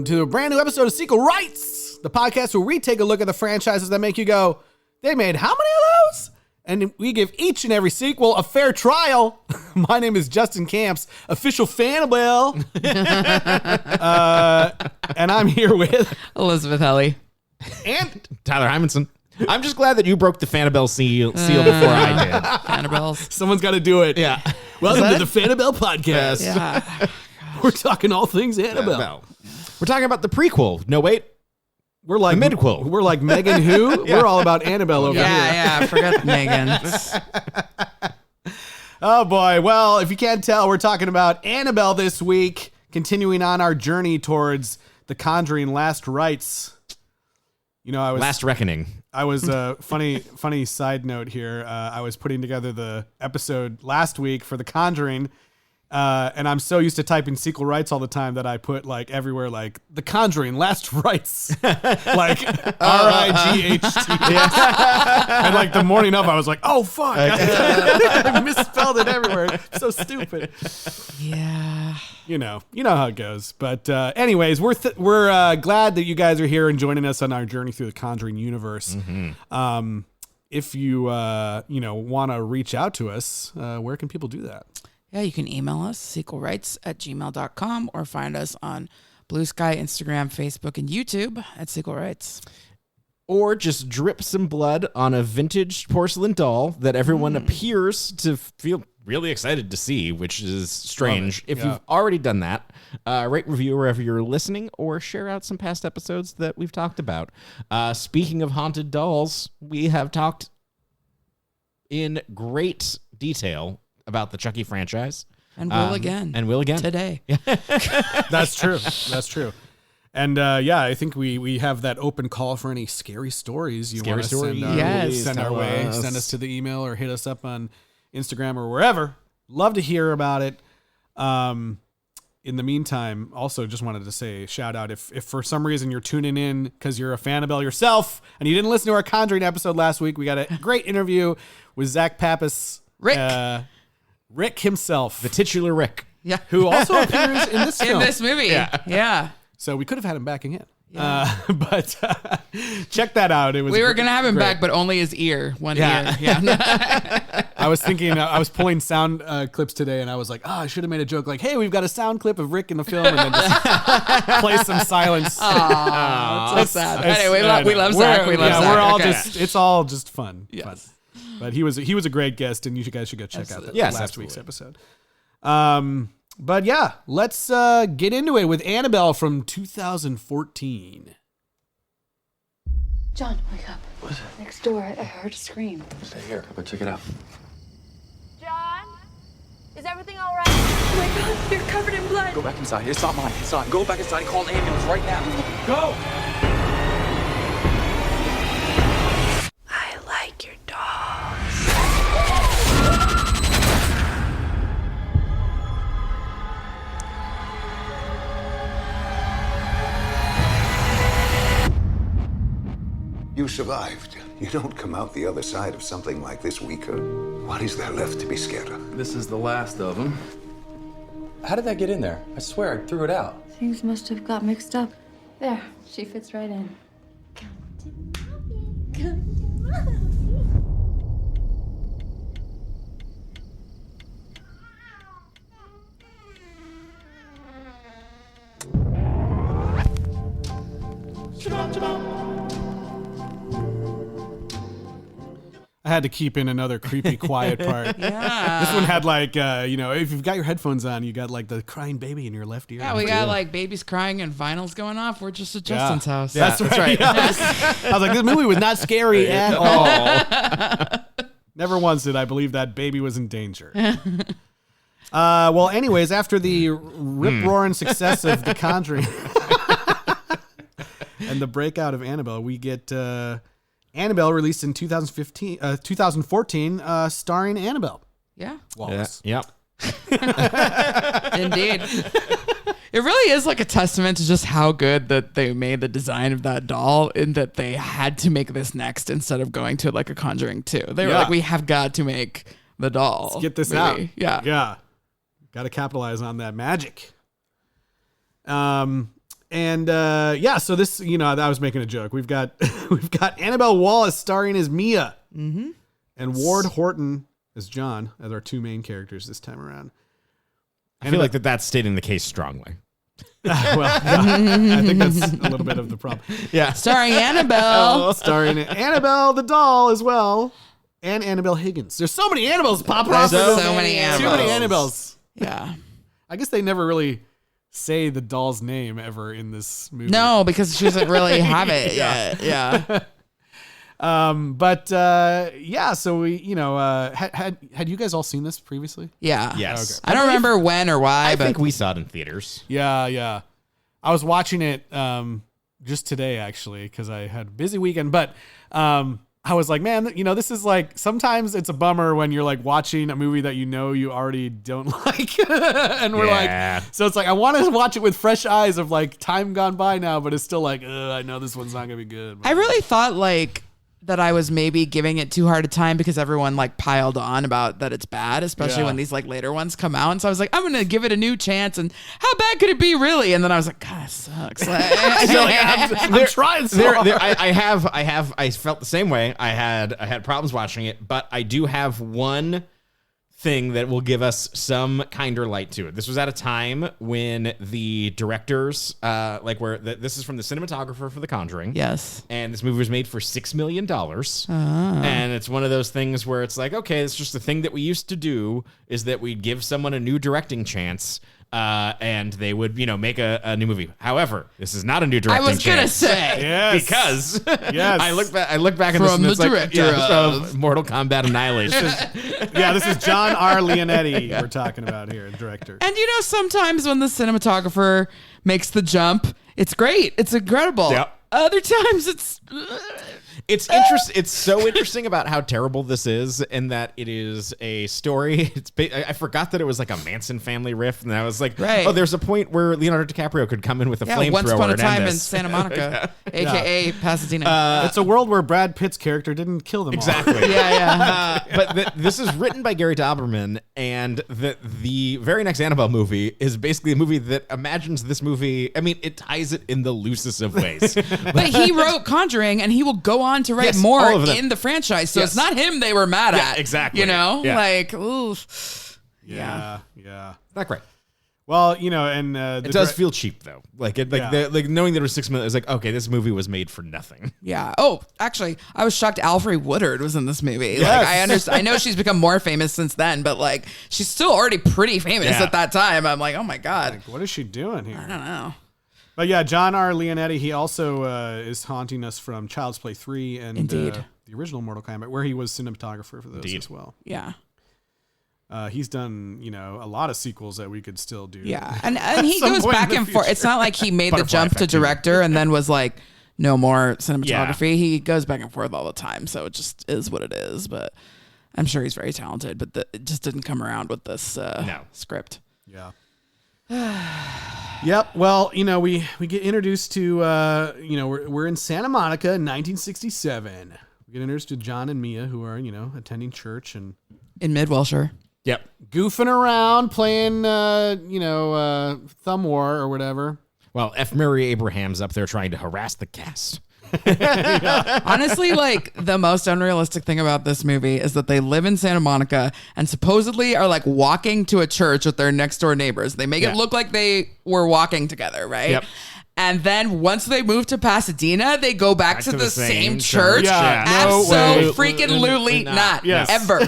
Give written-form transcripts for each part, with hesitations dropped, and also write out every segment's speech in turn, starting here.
welcome to a brand new episode of Sequel Rights, the podcast where we take a look at the franchises that make you go, they made how many of those? And we give each and every sequel a fair trial. My name is Justin Camps, official Fannabelle. And I'm here with Elizabeth Helly and Tyler Hymanson. I'm just glad that you broke the Fannabelle seal before I did. Fannabelles. Someone's got to do it. Yeah. Welcome to the Fannabelle podcast. Yeah. We're talking all things Annabelle. We're talking about the prequel. No, wait. We're like midquel. We're like Megan who? Yeah. We're all about Annabelle over here. Yeah, forget Megan. Oh boy. Well, if you can't tell, we're talking about Annabelle this week, continuing on our journey towards the Conjuring Last Rites. You know, Last Reckoning. I was funny side note here. I was putting together the episode last week for The Conjuring, and I'm so used to typing sequel rights all the time that I put like everywhere like The Conjuring Last Rites, like R-I-G-H-T. And like the morning of, I was like, oh fuck, I misspelled it everywhere. So stupid. Yeah. You know how it goes. But anyways, we're glad that you guys are here and joining us on our journey through the Conjuring Universe. Mm-hmm. If you want to reach out to us, where can people do that? Yeah, you can email us, sequelrights@gmail.com, or find us on Blue Sky, Instagram, Facebook, and YouTube at Sequel Rights. Or just drip some blood on a vintage porcelain doll that everyone appears to feel really excited to see, which is strange. If you've already done that, rate, review wherever you're listening, or share out some past episodes that we've talked about. Speaking of haunted dolls, we have talked in great detail about the Chucky franchise. And will again. And will again. Today. That's true. That's true. And I think we have that open call for any scary stories you want to send our way. Send us to the email or hit us up on Instagram or wherever. Love to hear about it. In the meantime, also just wanted to say shout out if for some reason you're tuning in because you're a Fannabelle yourself and you didn't listen to our Conjuring episode last week, we got a great interview with Zach Pappas. Rick himself. The titular Rick. Yeah. Who also appears in this film. In this movie. Yeah. So we could have had him back again. Yeah. But check that out. It was we were going to have him back, but only his ear. One ear. Yeah. I was thinking, I was pulling sound clips today, and I was like, I should have made a joke like, hey, we've got a sound clip of Rick in the film, and then just play some silence. Aww, that's so sad. Anyway, we love Zach. We love Zach. We're all it's all just fun. Yes. Fun. But he was a great guest, and you guys should go check out that last week's episode. But yeah, let's get into it with Annabelle from 2014. John, wake up. What's it? Next door, I heard a scream. Stay here. I'll go check it out. John? Is everything all right? Oh my God, you're covered in blood. Go back inside. It's not mine. It's not. Go back inside and call an ambulance right now. Go! I like your dolls. You survived. You don't come out the other side of something like this weaker. What is there left to be scared of? This is the last of them. How did that get in there? I swear I threw it out. Things must have got mixed up. There, she fits right in. Come to mommy. Come to mommy. I had to keep in another creepy, quiet part. Yeah. This one had like, if you've got your headphones on, you got like the crying baby in your left ear. Yeah, we got like babies crying and vinyls going off. We're just at Justin's house. Yeah, that's right. I was like, this movie was not scary at all. Never once did I believe that baby was in danger. Well, anyways, after the rip-roaring success of The Conjuring and the breakout of Annabelle, we get Annabelle released in 2014, starring Annabelle. Yeah. Wallace. Yep. Indeed. It really is like a testament to just how good that they made the design of that doll, in that they had to make this next instead of going to like a Conjuring 2. They were like, we have got to make the doll. Let's get this out. Yeah. Got to capitalize on that magic. And so this, I was making a joke. We've got Annabelle Wallace starring as Mia, and Ward Horton as John, as our two main characters this time around. I feel like that's stating the case strongly. I think that's a little bit of the problem. Yeah, starring Annabelle, starring Annabelle the doll as well, and Annabelle Higgins. There's so many Annabelles popping off. So many Annabelles. Too many Annabelles. Yeah. I guess they never really say the doll's name ever in this movie. No, because she doesn't really have it yet. Yeah. So we, had you guys all seen this previously? Yeah. Yes. Okay. I don't remember when or why, but think we saw it in theaters. Yeah. I was watching it just today actually because I had a busy weekend, but I was like, man, this is like, sometimes it's a bummer when you're like watching a movie that you already don't like. And we're like, so it's like, I want to watch it with fresh eyes of like time gone by now, but it's still like, I know this one's not going to be good. I really thought like that I was maybe giving it too hard a time because everyone like piled on about that it's bad, especially when these like later ones come out. And so I was like, I'm going to give it a new chance. And how bad could it be really? And then I was like, God, it sucks. I'm trying so hard. I felt the same way. I had problems watching it, but I do have one thing that will give us some kinder light to it. This was at a time when the directors, this is from the cinematographer for The Conjuring. Yes. And this movie was made for $6 million. And it's one of those things where it's like, okay, it's just the thing that we used to do is that we'd give someone a new directing chance. And they would, make a new movie. However, this is not a new directing chance. I was going to say. Yes. Because yes. I look back at this and the it's director of Mortal Kombat Annihilation. This is John R. Leonetti we're talking about here, director. And sometimes when the cinematographer makes the jump, it's great. It's incredible. Yep. Other times it's interesting. It's so interesting about how terrible this is, and that it is a story. I forgot that it was like a Manson family riff, and I was like, oh, there's a point where Leonardo DiCaprio could come in with a flamethrower. Once upon a time in this. Santa Monica, aka Pasadena. It's a world where Brad Pitt's character didn't kill them exactly. all. But this is written by Gary Doberman, and the very next Annabelle movie is basically a movie that imagines this movie. I mean, it ties it in the loosest of ways. But he wrote Conjuring, and he will go on to write more in the franchise. So it's not him they were mad at. Exactly. Like, ooh. Yeah. Not great. Well, and it does feel cheap though. Like knowing that it was $6 million, it's like, okay, this movie was made for nothing. Yeah. Oh, actually, I was shocked Alfre Woodard was in this movie. Yes. Like, I understand. I know she's become more famous since then, but like, she's still already pretty famous at that time. I'm like, oh my God. Like, what is she doing here? I don't know. But yeah, John R. Leonetti, he also is haunting us from Child's Play 3 and the original Mortal Kombat, where he was cinematographer for those as well. Yeah. He's done, a lot of sequels that we could still do. Yeah, and he goes back and forth. It's not like he made the jump to director and then was like, no more cinematography. He goes back and forth all the time, so it just is what it is. But I'm sure he's very talented, but it just didn't come around with this script. Yeah. Yep. Well, we get introduced to, we're in Santa Monica in 1967. We get introduced to John and Mia, who are, attending church and in Mid-Wilshire. Yep. Goofing around, playing, Thumb War or whatever. Well, F. Murray Abraham's up there trying to harass the cast. Honestly, like, the most unrealistic thing about this movie is that they live in Santa Monica and supposedly are like walking to a church with their next door neighbors. They make it look like they were walking together, right? Yep. And then once they move to Pasadena, they go back to the same church. Yeah. Absolutely not. Yes. Ever.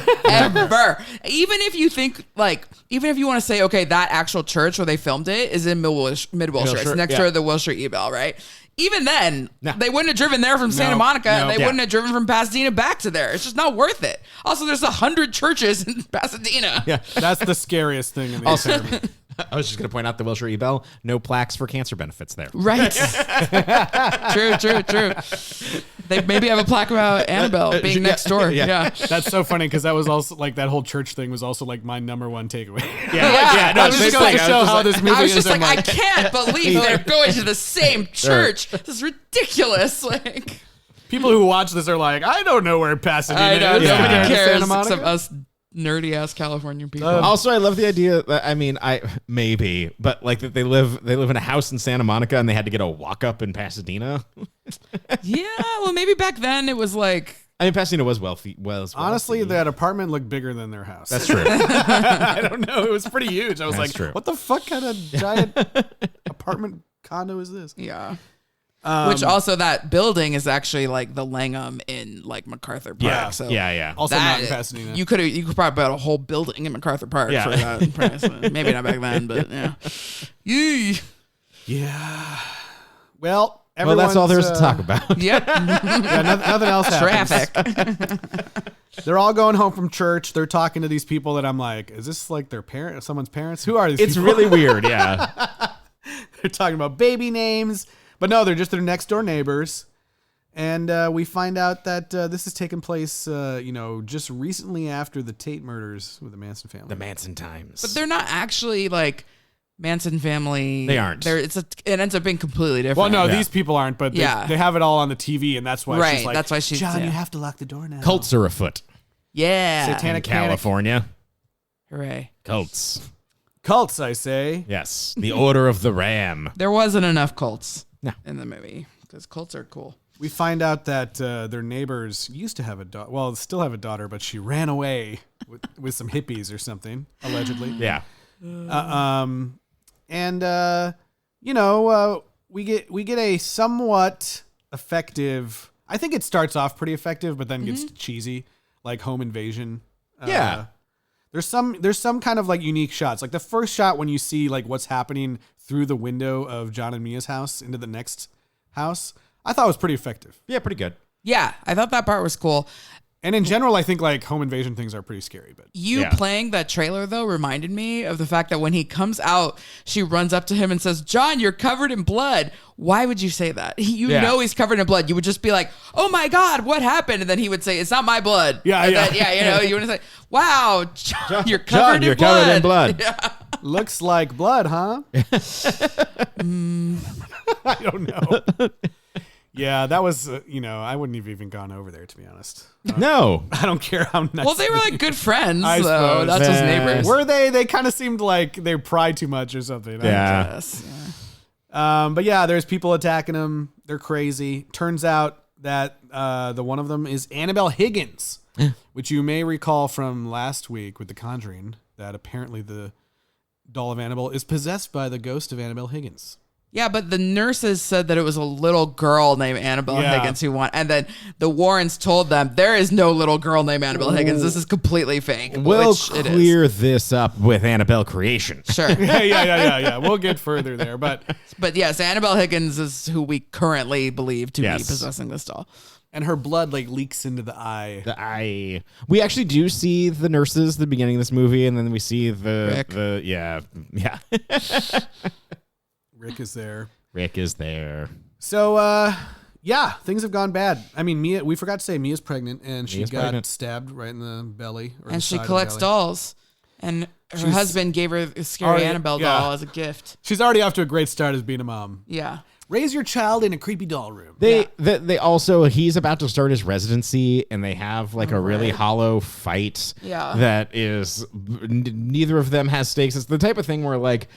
Even if you think, like, even if you want to say, okay, that actual church where they filmed it is in Mid-Wilshire. It's next door to the Wilshire Ebell, right? Even then, they wouldn't have driven there from Santa Monica, and they wouldn't have driven from Pasadena back to there. It's just not worth it. Also, there's 100 churches in Pasadena. Yeah, that's the scariest thing in the entire movie. I was just going to point out the Wilshire Ebell, no plaques for cancer benefits there. Right. True. They maybe have a plaque about Annabelle being next door. Yeah. That's so funny because that was also like that whole church thing was also like my number one takeaway. Yeah. I was just going to show how this movie is. I was just like, I can't believe they're going to the same church. This is ridiculous. Like, people who watch this are like, I don't know where Pasadena is. Nobody cares Santa Monica? except us nerdy ass Californian people. Also, I love the idea that but like that they live in a house in Santa Monica and they had to get a walk up in Pasadena. Yeah, well, maybe back then it was like. I mean, Pasadena was wealthy. Honestly, that apartment looked bigger than their house. That's true. I don't know. It was pretty huge. I was That's true. what the fuck kind of giant apartment condo is this? Yeah. Which also that building is actually like the Langham in like MacArthur Park. Yeah. So Yeah. Also not in Pasadena. You could probably build a whole building in MacArthur Park for that price. Maybe not back then, but yeah. Yee. Yeah. Well, that's all there is to talk about. Yep. Nothing else happens. Traffic. They're all going home from church. They're talking to these people that I'm like, is this like their parent, someone's parents? Who are these It's people? really weird, yeah. They're talking about baby names. But no, they're just their next door neighbors. And we find out that this has taken place, just recently after the Tate murders with the Manson family. The Manson times. But they're not actually like Manson family. They aren't. It ends up being completely different. Well, no, these people aren't, but they have it all on the TV, and that's why she's like, that's why she's John, you have to lock the door now. Cults are afoot. Yeah. Satanic in California. Hooray. Cults. Cults, I say. Yes. The Order of the Ram. There wasn't enough cults No. in the movie because cults are cool. We find out that their neighbors used to have a daughter. Well, still have a daughter, but she ran away with some hippies or something, allegedly. Yeah. We get a somewhat effective. I think it starts off pretty effective, but then gets cheesy, like home invasion. Yeah. There's some kind of like unique shots. Like the first shot when you see like what's happening through the window of John and Mia's house into the next house, I thought was pretty effective. Yeah, pretty good. Yeah, I thought that part was cool. And in general, I think like home invasion things are pretty scary. But Playing that trailer though reminded me of the fact that when he comes out, she runs up to him and says, "John, you're covered in blood." Why would you say that? You know he's covered in blood. You would just be like, "Oh my God, what happened?" And then he would say, "It's not my blood." Yeah. Then, you would say, "Wow, John, you're covered in blood." Covered in blood. Yeah. Looks like blood, huh? I don't know. Yeah, that was, I wouldn't have even gone over there, to be honest. No. I don't care how nice. Well, they were like good friends, I though. suppose. That's his neighbors. Were they? They kind of seemed like they pried too much or something. Yeah. Yes. But yeah, there's people attacking them. They're crazy. Turns out that the one of them is Annabelle Higgins, which you may recall from last week with The Conjuring, that apparently the doll of Annabelle is possessed by the ghost of Annabelle Higgins. Yeah, but the nurses said that it was a little girl named Annabelle Higgins who won, and then the Warrens told them there is no little girl named Annabelle Higgins. This is completely fake. We'll clear this up with Annabelle creation. Sure. Yeah. We'll get further there, but yes, Annabelle Higgins is who we currently believe to be possessing this doll. And her blood like leaks into the eye. The eye. We actually do see the nurses at the beginning of this movie, and then we see Rick. yeah. Rick is there. So, things have gone bad. I mean, Mia, we forgot to say Mia's pregnant, and she got pregnant. stabbed right in the belly. And she collects dolls. And her husband gave her a scary Annabelle doll as a gift. She's already off to a great start as being a mom. Yeah. Raise your child in a creepy doll room. They also, he's about to start his residency, and they have like a really hollow fight. Yeah. That is, neither of them has stakes. It's the type of thing where like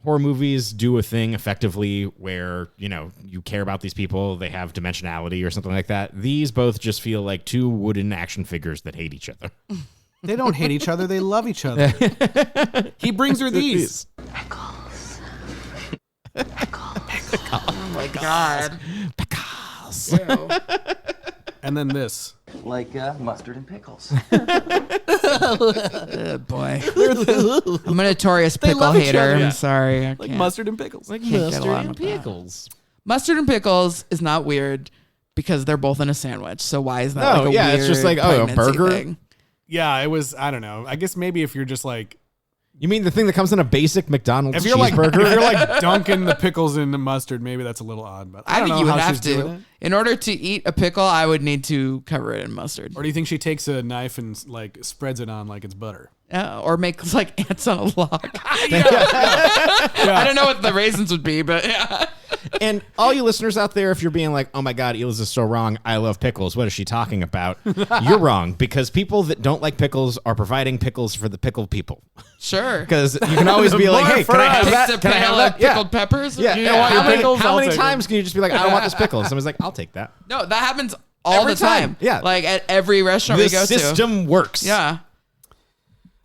horror movies do a thing effectively where, you care about these people, they have dimensionality or something like that. These both just feel like two wooden action figures that hate each other. They don't hate each other, they love each other. He brings her these. Pickles. Oh my God. Pickles. Ew. And then this. Like mustard and pickles. Boy. I'm a notorious pickle love each hater. other. Yeah. I'm sorry. I Like can't. mustard and pickles. Like Can't get mustard along and with that. pickles. Mustard and pickles is not weird because they're both in a sandwich. So why is that like a weird it's just like, a pregnancy burger? thing? Yeah, it was, I don't know. I guess maybe if you're just like, You mean the thing that comes in a basic McDonald's if you're cheeseburger? like dunking the pickles in the mustard, maybe that's a little odd. But I don't think know you would how have she's doing to. it. In order to eat a pickle, I would need to cover it in mustard. Or do you think she takes a knife and like spreads it on like it's butter? Or make like ants on a log. I don't know what the raisins would be, but yeah. And all you listeners out there, if you're being like, oh my God, Eliz is so wrong. I love pickles. What is she talking about? You're wrong, because people that don't like pickles are providing pickles for the pickle people. Sure. Because you can always be like, hey, can I have that? Can I have that? Pickled peppers? Yeah. You know what? How many times can you just be like, I don't want this pickle? And someone's like, I'll take that. No, that happens all Every the time. Yeah. Like at every restaurant The we go to. system works. Yeah.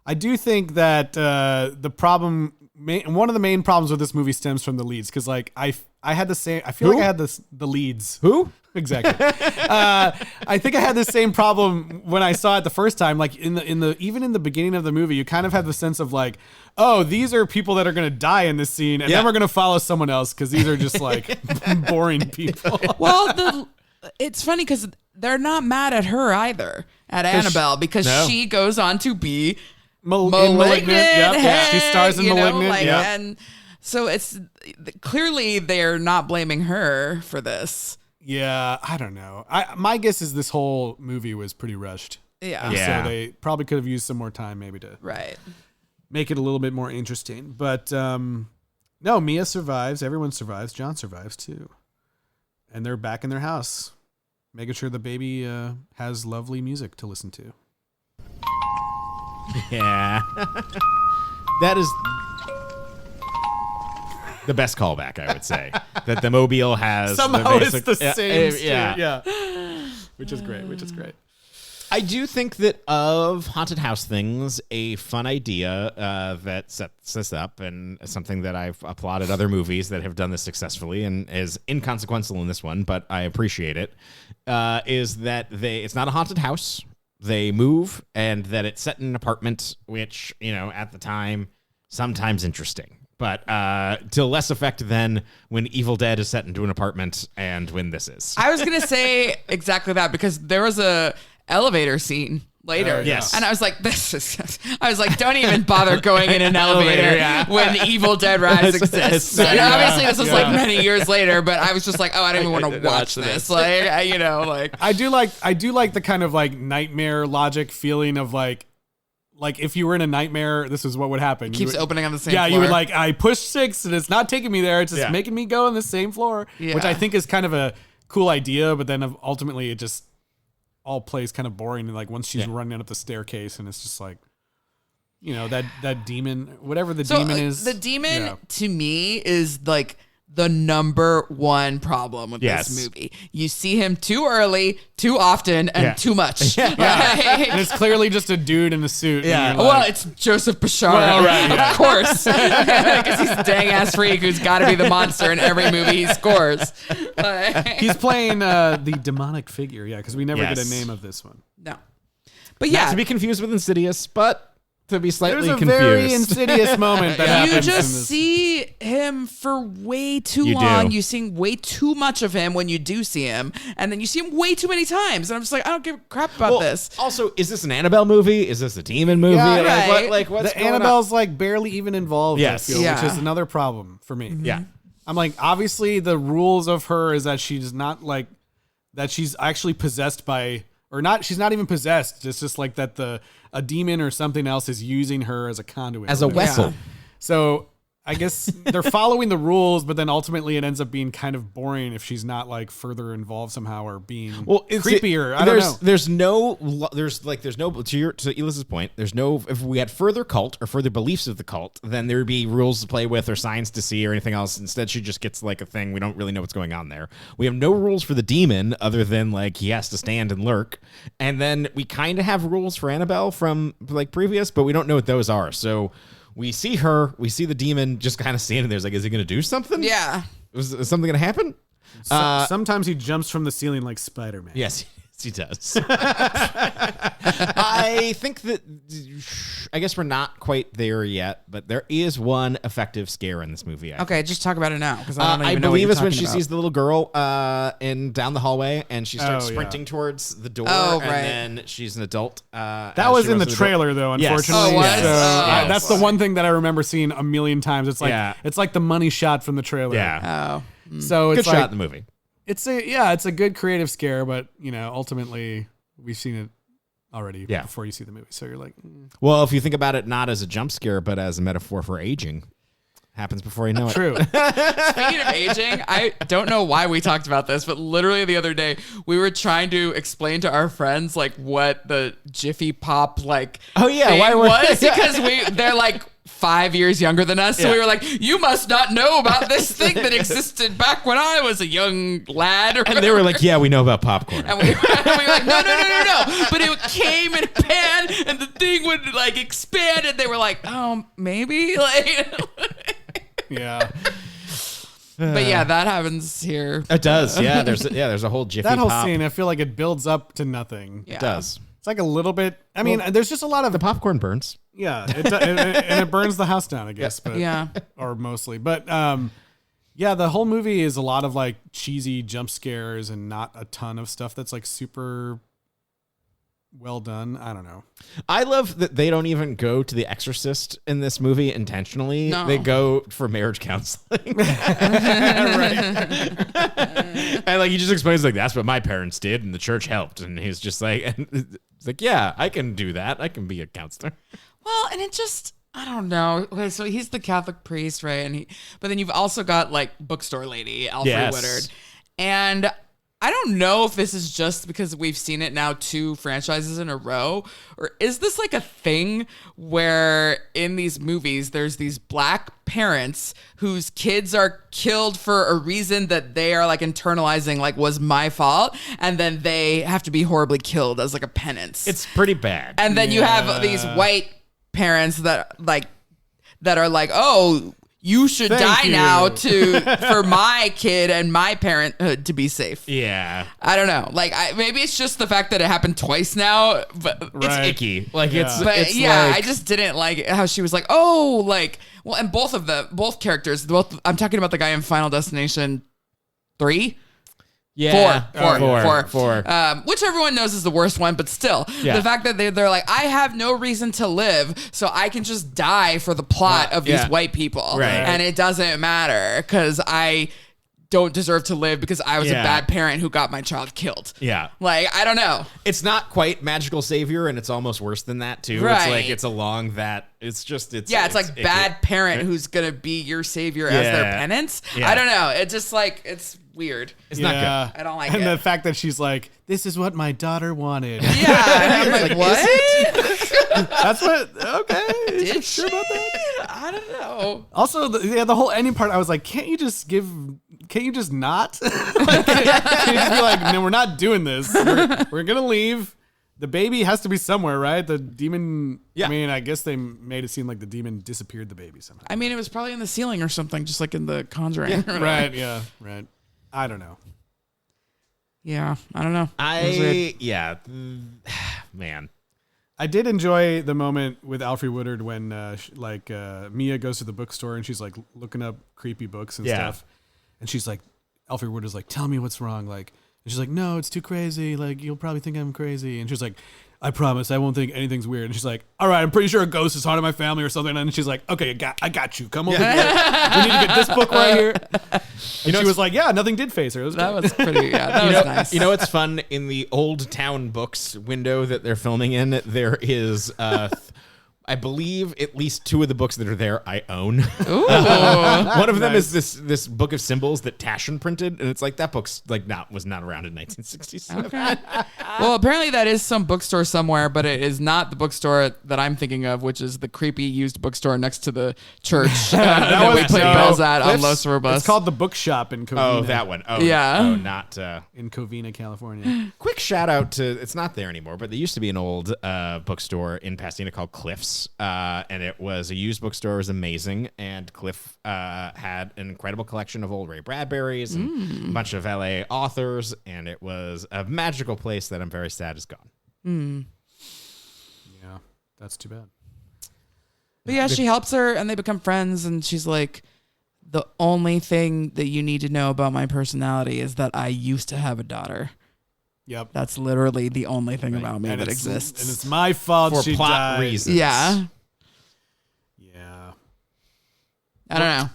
I do think that the problem, one of the main problems with this movie stems from the leads, because like I had the same. I feel like I had the leads. Who? Exactly. I think I had the same problem when I saw it the first time. Like even in the beginning of the movie, you kind of have the sense of like, oh, these are people that are going to die in this scene, and then we're going to follow someone else because these are just like boring people. Well, it's funny because they're not mad at her either, at Annabelle, because she goes on to be Malignant. Yep. Hey, She stars in Malignant. Yep. And so it's clearly they're not blaming her for this. Yeah, I don't know. My guess is this whole movie was pretty rushed. Yeah. So they probably could have used some more time maybe to make it a little bit more interesting. But no, Mia survives. Everyone survives. John survives too. And they're back in their house, making sure the baby has lovely music to listen to. Yeah. That is the best callback, I would say. That the Mobile has. Somehow it's the same. Yeah. Which is great. I do think that of haunted house things, a fun idea that sets this up, and something that I've applauded other movies that have done this successfully and is inconsequential in this one, but I appreciate it, is that it's not a haunted house. They move, and that it's set in an apartment, which, at the time, sometimes interesting. But to less effect than when Evil Dead is set into an apartment and when this is. I was going to say exactly that, because there was a elevator scene later. Yes. And I was like, don't even bother going in an elevator when Evil Dead Rise exists. And obviously this was like many years later, but I was just like, oh, I don't even want to watch this. Like, I do like the kind of like nightmare logic feeling of like if you were in a nightmare, this is what would happen. Keeps opening on the same floor. Yeah, you would like, I pushed 6 and it's not taking me there. It's just making me go on the same floor, which I think is kind of a cool idea. But then ultimately it just all plays kind of boring. And like once she's running up the staircase and it's just like, that demon, whatever the demon is. The demon to me is like the number one problem with this movie. You see him too early, too often, and too much. And it's clearly just a dude in a suit. Yeah. Well, it's Joseph Bashara, of course, because he's a dang ass freak who's got to be the monster in every movie he scores. He's playing the demonic figure, because we never get a name of this one. No, but Not to be confused with Insidious, but to be slightly There's a confused. very Insidious moment that happens. You just see him for way too long. You see way too much of him when you do see him, and then you see him way too many times. And I'm just like, I don't give a crap about this. Also, is this an Annabelle movie? Is this a demon movie? Yeah, What's the Annabelle's like barely even involved. Yes. I feel, which is another problem for me. Yeah. I'm like, obviously the rules of her is that she's not like that. She's actually possessed by. Or not, she's not even possessed. It's just like that a demon or something else is using her as a conduit. As a vessel. So I guess they're following the rules, but then ultimately it ends up being kind of boring if she's not like further involved somehow or being creepier. I don't know. There's no to Eliz's point, there's no, if we had further cult or further beliefs of the cult, then there would be rules to play with or signs to see or anything else. Instead, she just gets like a thing. We don't really know what's going on there. We have no rules for the demon other than like he has to stand and lurk. And then we kind of have rules for Annabelle from like previous, but we don't know what those are. So we see the demon just kind of standing there. It's like, is he going to do something? Yeah. Is something going to happen? Sometimes he jumps from the ceiling like Spider-Man. Yes, he does. I think that, I guess we're not quite there yet, but there is one effective scare in this movie. Okay, just talk about it now, because I don't even know what believe you're it's when talking she about. sees the little girl down the hallway, and she starts sprinting towards the door, and then she's an adult. That was in the trailer, though, unfortunately. Yes. Oh, was? So that's the one thing that I remember seeing a million times. It's like it's like the money shot from the trailer. Yeah. Oh. So it's good shot in the movie. It's a good creative scare, but ultimately we've seen it already before you see the movie. So you're like, well, if you think about it not as a jump scare, but as a metaphor for aging, Happens before you know it. True. Speaking of aging, I don't know why we talked about this, but literally the other day we were trying to explain to our friends like what the Jiffy Pop like thing was because they're like 5 years younger than us. So we were like, you must not know about this thing that existed back when I was a young lad. And they were like, yeah, we know about popcorn. And we were like, no. But it came in a pan and the thing would like expand and they were like, oh, maybe? Like, Yeah. but yeah, that happens here. It does. Yeah, there's a whole Jiffy That whole Pop. scene, I feel like it builds up to nothing. Yeah. It does. It's like a little bit. I mean, there's just a lot of The popcorn burns. yeah, and it burns the house down, I guess. But Yeah. or mostly. But yeah, the whole movie is a lot of like cheesy jump scares and not a ton of stuff that's like super well done. I don't know. I love that they don't even go to The Exorcist in this movie intentionally. No. They go for marriage counseling. And like he just explains like that's what my parents did and the church helped. And he's just like it's like, yeah, I can do that. I can be a counselor. Well, and it just, I don't know. Okay, so he's the Catholic priest, right? But then you've also got like bookstore lady, Alfred Yes. Woodard. And I don't know if this is just because we've seen it now 2 franchises in a row, or is this like a thing where in these movies there's these black parents whose kids are killed for a reason that they are like internalizing like was my fault, and then they have to be horribly killed as like a penance. It's pretty bad. And then you have these white parents that are like, oh, you should Thank die you. now for my kid and my parenthood to be safe. Yeah. I don't know. Like, maybe it's just the fact that it happened twice now, but It's icky. Like it's but it's yeah, like, I just didn't like how she was like, oh, like, well, and both characters, I'm talking about the guy in Final Destination 3. yeah. Four. Which everyone knows is the worst one, but still, the fact that they're like, I have no reason to live, so I can just die for the plot of these white people, Right. and it doesn't matter because I don't deserve to live because I was a bad parent who got my child killed. Yeah. Like, I don't know. It's not quite magical savior, and it's almost worse than that too. Right. It's like it's along that. It's like bad parent who's gonna be your savior as their penance. Yeah. I don't know. It's just like it's weird. It's not good. I don't like and it. the fact that she's like, this is what my daughter wanted. Yeah, and I'm like, what? That's what. Okay. Did you sure about that? I don't know. Also, the whole ending part, I was like, can't you just not? Like, can't you just be like, no, we're not doing this. We're gonna leave. The baby has to be somewhere, right? The demon. Yeah. I mean, I guess they made it seem like the demon disappeared the baby somehow. I mean, it was probably in the ceiling or something, just like in the Conjuring. Right. Yeah. Right. I don't know. Yeah, I don't know. Man. I did enjoy the moment with Alfred Woodard when Mia goes to the bookstore and she's like looking up creepy books and stuff. And she's like, Alfred Woodard's like, tell me what's wrong. Like, and she's like, no, it's too crazy. Like, you'll probably think I'm crazy. And she's like, I promise I won't think anything's weird. And she's like, all right, I'm pretty sure a ghost is haunting my family or something. And she's like, okay, I got you. Come over here. We need to get this book right here. And she was like, yeah, nothing did phase her. It was That great. was pretty, that was nice. You know what's fun? In the Old Town Books window that they're filming in, there is, I believe, at least 2 of the books that are there I own. One of them is this book of symbols that Taschen printed, and it's like that book's like was not around in 1967. Okay. Well, apparently that is some bookstore somewhere, but it is not the bookstore that I'm thinking of, which is the creepy used bookstore next to the church that we played bells at on Los Robos. It's called the Bookshop in Covina. Oh, that one. Oh, Yeah. Oh, not. In Covina, California. Quick shout out to, it's not there anymore, but there used to be an old bookstore in Pasadena called Cliff's. And it was a used bookstore. It was amazing. And Cliff had an incredible collection of old Ray Bradburys and a bunch of LA authors. And it was a magical place that I'm very sad is gone. Yeah, that's too bad. But yeah, she helps her and they become friends. And she's like, the only thing that you need to know about my personality is that I used to have a daughter. Yep. That's literally the only thing about me And that it's- exists. And it's my fault For she plot died. reasons. Yeah. Yeah. I don't know.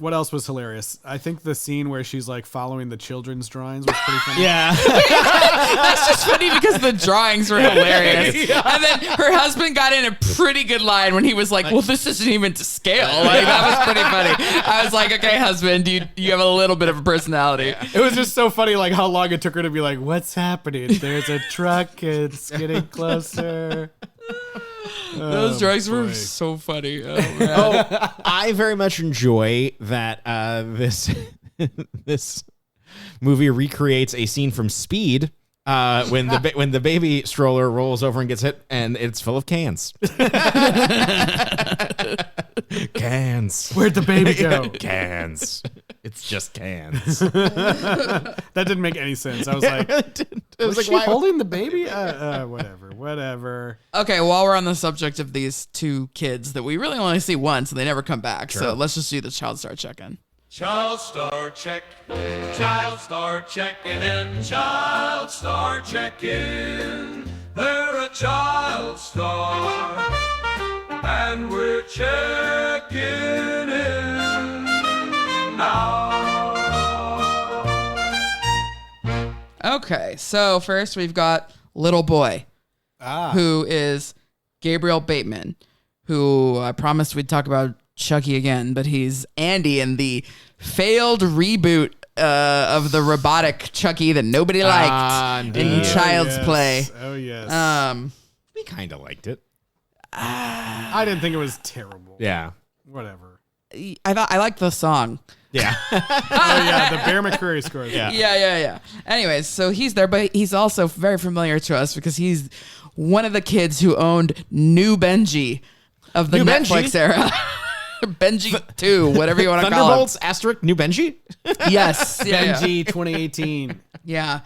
What else was hilarious? I think the scene where she's like following the children's drawings was pretty funny. Yeah. That's just funny because the drawings were hilarious. And then her husband got in a pretty good line when he was like, well, this isn't even to scale. Like, that was pretty funny. I was like, okay, husband, you have a little bit of a personality. It was just so funny, like how long it took her to be like, what's happening? There's a truck. It's getting closer. Those drawings were so funny. Oh, man. I very much enjoy that this movie recreates a scene from Speed when the baby stroller rolls over and gets hit, and it's full of cans. Cans. Where'd the baby go? Cans. It's just cans. That didn't make any sense. I was like, was she holding the baby? Whatever. Okay, while we're on the subject of these two kids that we really only see once and they never come back, so let's just do the child star check-in. Child star check, child star checking in, child star check-in. They're a child star, and we're checking in now. Okay, so first we've got Little Boy, who is Gabriel Bateman, who I promised we'd talk about Chucky again, but he's Andy in the failed reboot of the robotic Chucky that nobody liked in Child's Play. Oh, yes. We kind of liked it. I didn't think it was terrible. Yeah. Whatever. I liked the song. Yeah. Oh, yeah, the Bear McCreary score. Yeah. Anyways, so he's there, but he's also very familiar to us because he's one of the kids who owned New Benji of the Netflix era. Benji 2, whatever you want to call it. Thunderbolts asterisk New Benji? Yes. Benji 2018. Yeah.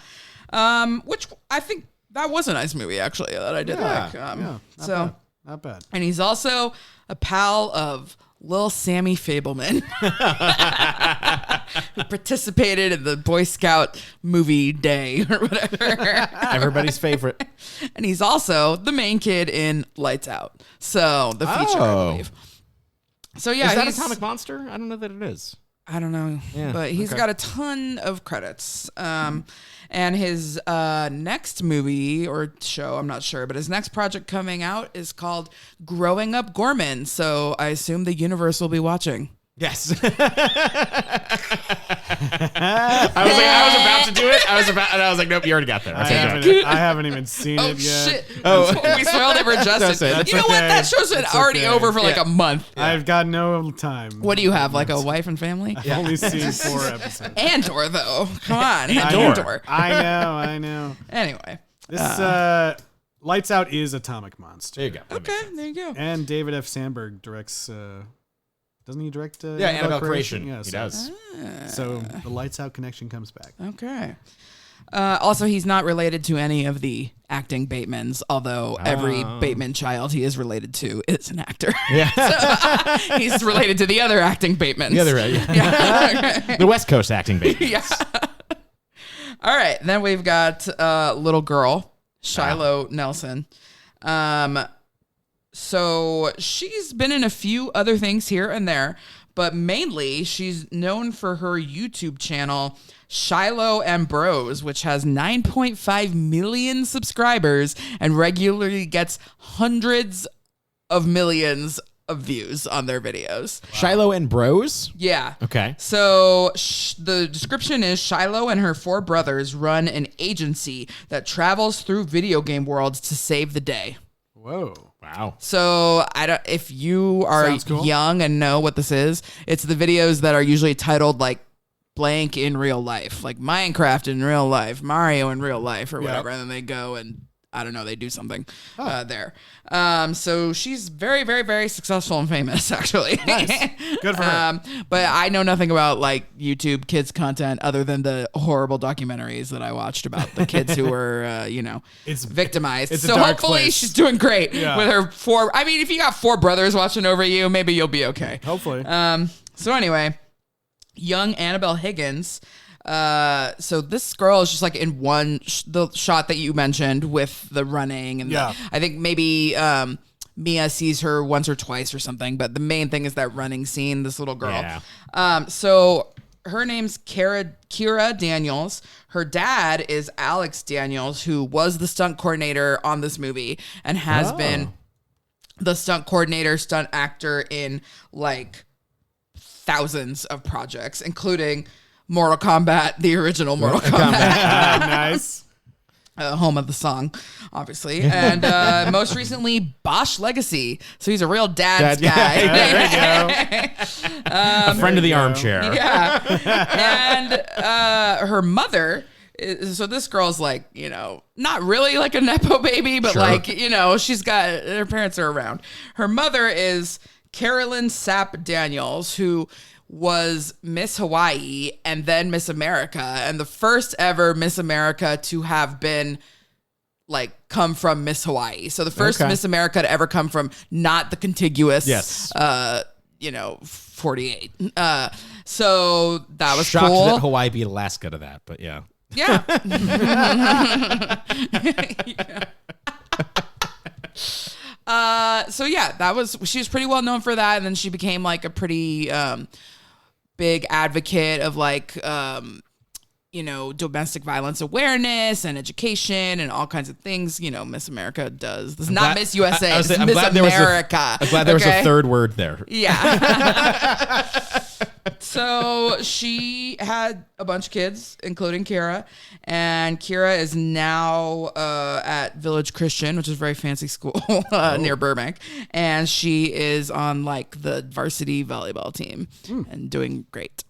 Which I think that was a nice movie, actually, that I did like. Not bad. And he's also a pal of Lil Sammy Fableman, who participated in the Boy Scout movie day or whatever. Everybody's favorite. And he's also the main kid in Lights Out. So the feature, I believe. So yeah, is that Atomic Monster? I don't know that it is. I don't know, but he's got a ton of credits. And his next movie or show, I'm not sure, but his next project coming out is called Growing Up Gorman. So I assume the universe will be watching. Yes. I was about to do it. And I was like, nope, you already got there. I haven't even seen it yet. Shit. We spoiled it for Justin. You know what? That show's been already over for like a month. Yeah. I've got no time. What do you have? Like a wife and family? I've only seen 4 episodes. Andor, though. Come on. Andor. I know. Anyway. This Lights Out is Atomic Monster. There you go. Okay, there you go. And David F. Sandberg directs... doesn't he direct Annabelle Creation? Yeah, he does. So the Lights Out connection comes back. Okay. Also, he's not related to any of the acting Batemans, although every Bateman child he is related to is an actor. Yeah. So, he's related to the other acting Batemans. The other, yeah. The West Coast acting Batemans. Yeah. All right. Then we've got little girl, Shiloh Nelson. So she's been in a few other things here and there, but mainly she's known for her YouTube channel, Shiloh and Bros, which has 9.5 million subscribers and regularly gets hundreds of millions of views on their videos. Wow. Shiloh and Bros? Yeah. Okay. So the description is Shiloh and her 4 brothers run an agency that travels through video game worlds to save the day. Whoa. Wow. So if you are young and know what this is, it's the videos that are usually titled like blank in real life, like Minecraft in real life, Mario in real life or whatever. And then they go and I don't know, they do something there. So she's very, very, very successful and famous, actually. Nice. Good for her. But I know nothing about like YouTube kids content other than the horrible documentaries that I watched about the kids who were, it's victimized. It's so hopefully she's doing great with her 4. I mean, if you got 4 brothers watching over you, maybe you'll be okay. Hopefully. So anyway, young Annabelle Higgins. So this girl is just like in one the shot that you mentioned with the running and I think maybe Mia sees her once or twice or something. But the main thing is that running scene, this little girl. So her name's Kira Daniels. Her dad is Alex Daniels, who was the stunt coordinator on this movie and has been the stunt coordinator, stunt actor in like thousands of projects, including Mortal Kombat, the original Mortal Kombat. Nice. Home of the song, obviously. And most recently, Bosch Legacy. So he's a real dad's guy. There you go. A friend of the armchair. Yeah. And her mother, so this girl's like, you know, not really like a Nepo baby, but like, you know, she's got, her parents are around. Her mother is Carolyn Sapp Daniels, who was Miss Hawaii and then Miss America, and the first ever Miss America to have been like come from Miss Hawaii. So the first Miss America to ever come from not the contiguous 48. So that was shocked cool. that Hawaii beat Alaska to that, but yeah. Yeah. So yeah, she was pretty well known for that, and then she became like a pretty big advocate of like domestic violence awareness and education and all kinds of things. You know, Miss America does. This is not Miss USA. This is Miss America. I'm glad there was a third word there. Yeah. So she had a bunch of kids, including Kira, and Kira is now at Village Christian, which is a very fancy school near Burbank, and she is on like the varsity volleyball team and doing great.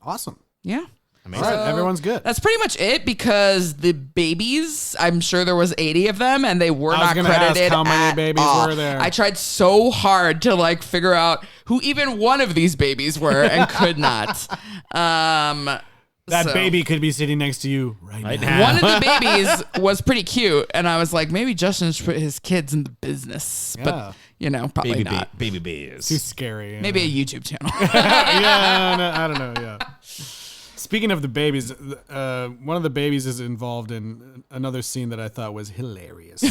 Awesome. Yeah. All right, everyone's good. That's pretty much it, because the babies, I'm sure there was 80 of them, and they were not credited ask how many at babies all. were there. I tried so hard to like figure out who even one of these babies were and could not. That baby could be sitting next to you right now. One of the babies was pretty cute, and I was like, maybe Justin should put his kids in the business. But, probably not. Baby bees. Too scary. Maybe a YouTube channel. I don't know. Yeah. Speaking of the babies, one of the babies is involved in another scene that I thought was hilarious.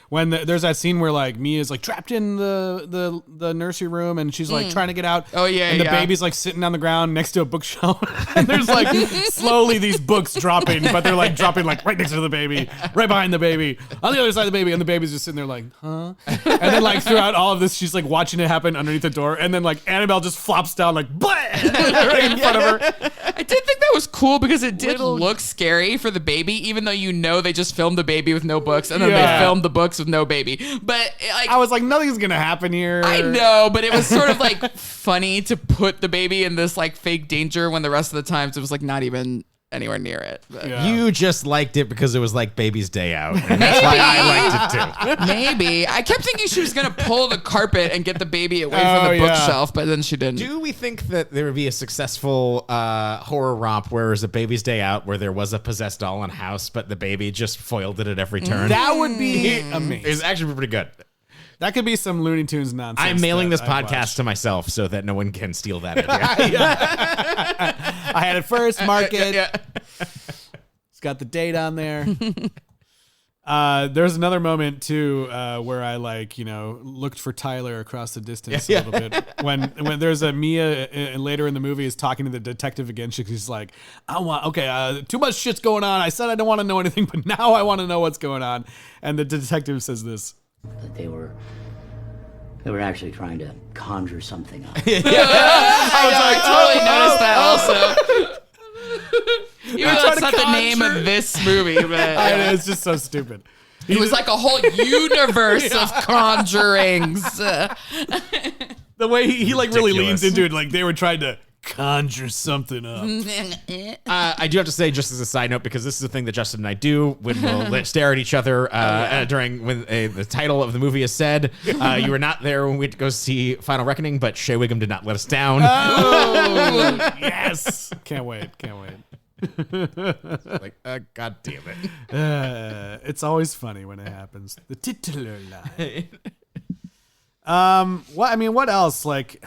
When there's that scene where like Mia's like trapped in the nursery room and she's like trying to get out. Oh yeah, and the baby's like sitting on the ground next to a bookshelf. And there's like slowly these books dropping, but they're like dropping like right next to the baby, right behind the baby, on the other side of the baby, and the baby's just sitting there like, huh? And then like throughout all of this, she's like watching it happen underneath the door, and then like Annabelle just flops down like right in front of her. I did think that was cool because it did look scary for the baby, even though they just filmed the baby with no books, and then they filmed the books with no baby. But like, I was like, nothing's gonna happen here. I know, but it was sort of like funny to put the baby in this like fake danger when the rest of the times it was like not even anywhere near it. But. Yeah. You just liked it because it was like baby's day out. And that's why I liked it too. Maybe. I kept thinking she was going to pull the carpet and get the baby away from the bookshelf, but then she didn't. Do we think that there would be a successful horror romp where it was a baby's day out where there was a possessed doll in a house, but the baby just foiled it at every turn? That would be amazing. It's actually pretty good. That could be some Looney Tunes nonsense. I'm mailing this podcast to myself so that no one can steal that idea. I had it first, mark it. It's got the date on there. There's another moment too where I looked for Tyler across the distance a little bit. When there's a Mia later in the movie is talking to the detective again. She's like, too much shit's going on. I said I don't want to know anything, but now I want to know what's going on. And the detective says this. That they were actually trying to conjure something up. I totally noticed that also. Even though it's not the name of this movie, but I know, it's just so stupid. It was like a whole universe of conjurings. The way he like really leans into it, like they were trying to conjure something up. I do have to say, just as a side note, because this is the thing that Justin and I do when we'll stare at each other during when the title of the movie is said. You were not there when we went to go see Final Reckoning, but Shea Wiggum did not let us down. Oh, yes. Can't wait. Like, God damn it. It's always funny when it happens. The titular line. What else? Like,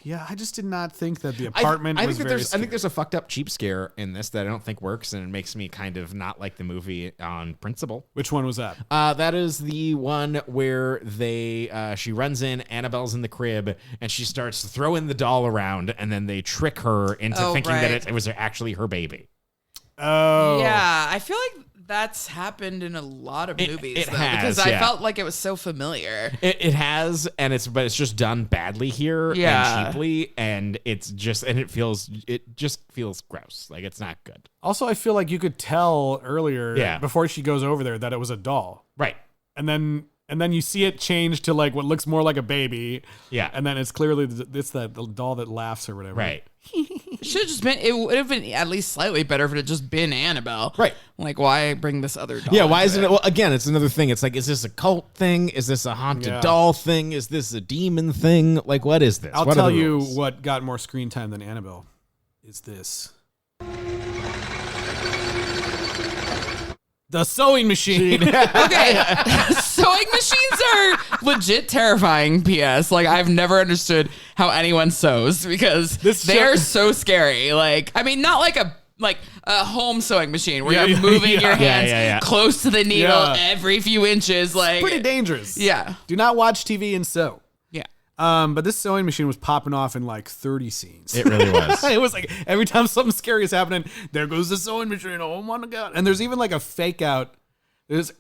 Yeah, I just did not think that the apartment was very scary. I think there's a fucked up cheap scare in this that I don't think works, and it makes me kind of not like the movie on principle. Which one was that? That is the one where she runs in, Annabelle's in the crib, and she starts throwing the doll around, and then they trick her into thinking that it was actually her baby. Oh. Yeah, I feel like that's happened in a lot of movies. It has, because I felt like it was so familiar. It has, but it's just done badly here and cheaply, and it just feels gross. Like, it's not good. Also, I feel like you could tell earlier before she goes over there that it was a doll. Right. And then you see it change to like what looks more like a baby. Yeah. And then it's clearly the doll that laughs or whatever. Right. It would have been at least slightly better if it had just been Annabelle. Right. Like, why bring this other doll? Yeah, why isn't it? Well, again, it's another thing. It's like, is this a cult thing? Is this a haunted doll thing? Is this a demon thing? Like, what is this? I'll tell you what got more screen time than Annabelle is this. The sewing machine. Okay, sewing machines are legit terrifying. P.S. Like, I've never understood how anyone sews because they're so scary. Like, I mean, not like a home sewing machine where you're moving your hands close to the needle every few inches. Like, it's pretty dangerous. Yeah. Do not watch TV and sew. Yeah. But this sewing machine was popping off in like 30 scenes. It really was. It was like every time something scary is happening, there goes the sewing machine. Oh my God. And there's even like a fake out.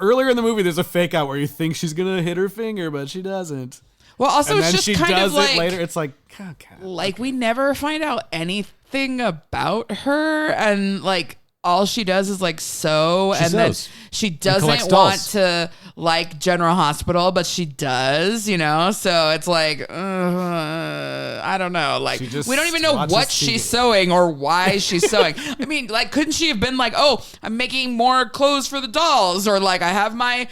Earlier in the movie, there's a fake out where you think she's going to hit her finger, but she doesn't. Well, also, and it's then just she kind does of like, it later. It's like, okay. Like, we never find out anything about her, and like all she does is like sew, and then she doesn't want to like General Hospital, but she does, you know. So it's like, I don't know. Like, we don't even know what she's sewing or why she's sewing. I mean, like, couldn't she have been like, oh, I'm making more clothes for the dolls, or like I have my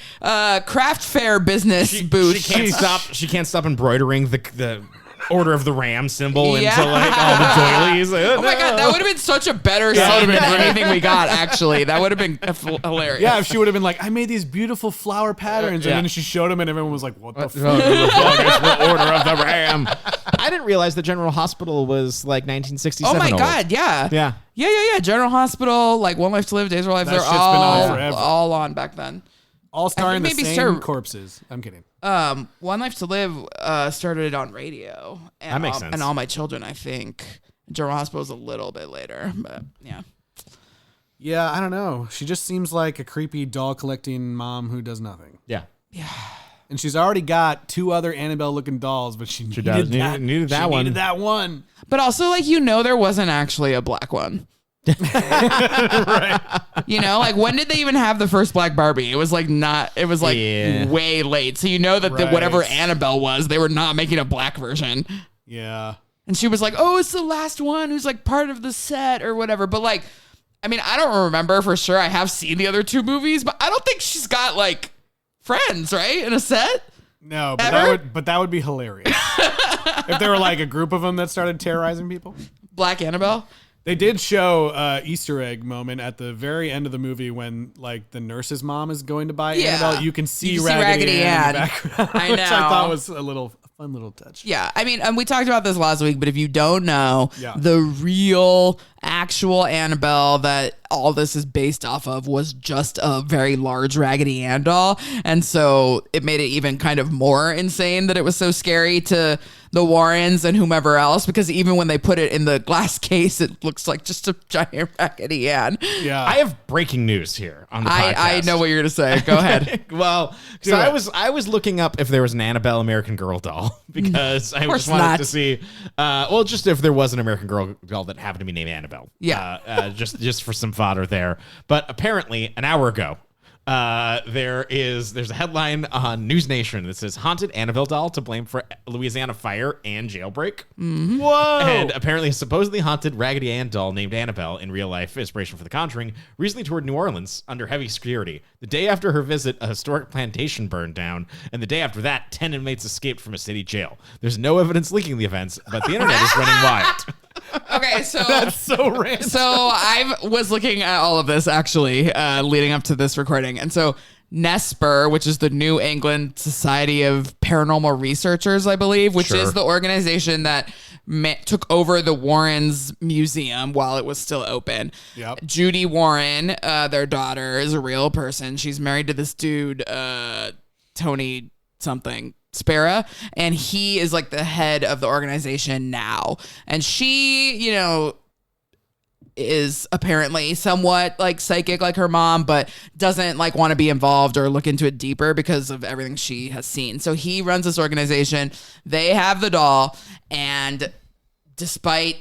craft fair business booth. She can't stop embroidering the Order of the Ram symbol into like all the doilies. Oh my God, that would have been such a better scene than anything we got, actually. That would have been hilarious. Yeah, if she would have been like, I made these beautiful flower patterns, and then she showed them, and everyone was like, what the fuck? The Order of the Ram. I didn't realize that General Hospital was like 1967. Oh my God, yeah. Yeah. General Hospital, like One Life to Live, Days of Our Life, they're all on back then. All starring the same corpses. I'm kidding. One Life to Live started on radio. And that makes sense. And All My Children, I think. General Hospital is a little bit later, but yeah. Yeah, I don't know. She just seems like a creepy doll collecting mom who does nothing. Yeah. And she's already got 2 other Annabelle looking dolls, but she needed that one. But also, like, there wasn't actually a black one. Right. You know, like, when did they even have the first black Barbie? It was like way late. So that whatever Annabelle was, they were not making a black version. Yeah. And she was like, oh, it's the last one who's like part of the set or whatever. But like, I mean, I don't remember for sure. I have seen the other 2 movies, but I don't think she's got like friends, right? In a set? No, but that would be hilarious. If there were like a group of them that started terrorizing people. Black Annabelle? They did show Easter egg moment at the very end of the movie when like the nurse's mom is going to buy Annabelle. You can see Raggedy Ann in the background, I know. Which I thought was a fun little touch. Yeah, I mean, and we talked about this last week, but if you don't know, the real actual Annabelle that all this is based off of was just a very large Raggedy Ann doll. And so it made it even kind of more insane that it was so scary to the Warrens and whomever else, because even when they put it in the glass case, it looks like just a giant Raggedy Ann. Yeah. I have breaking news here on the podcast. I know what you're going to say. Go ahead. Well, so I was looking up if there was an Annabelle American Girl doll because I just wanted to see, just if there was an American Girl doll that happened to be named Annabelle. Yeah. Just for some fodder there. But apparently an hour ago, there's a headline on News Nation that says haunted Annabelle doll to blame for Louisiana fire and jailbreak. Mm-hmm. Whoa! And apparently a supposedly haunted Raggedy Ann doll named Annabelle in real life, inspiration for The Conjuring, recently toured New Orleans under heavy security. The day after her visit, a historic plantation burned down, and the day after that, 10 inmates escaped from a city jail. There's no evidence linking the events, but the internet is running wild. Okay, so that's so random. So I was looking at all of this actually leading up to this recording, and so NESPR, which is the New England Society of Paranormal Researchers, I believe, which is the organization that took over the Warrens Museum while it was still open. Yep. Judy Warren, their daughter, is a real person. She's married to this dude, Tony something Spera, and he is like the head of the organization now. And she, you know, is apparently somewhat like psychic like her mom, but doesn't like want to be involved or look into it deeper because of everything she has seen. So he runs this organization. They have the doll, and despite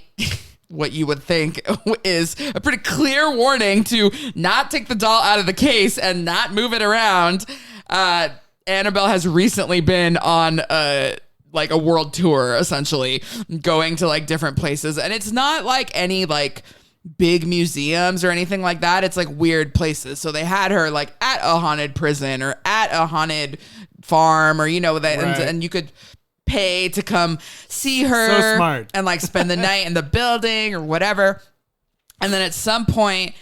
what you would think is a pretty clear warning to not take the doll out of the case and not move it around, Annabelle has recently been on like a world tour, essentially going to like different places, and it's not like any like big museums or anything like that. It's like weird places. So they had her like at a haunted prison or at a haunted farm, or you know that, and you could pay to come see her. So smart. And like spend the night in the building or whatever. And then at some point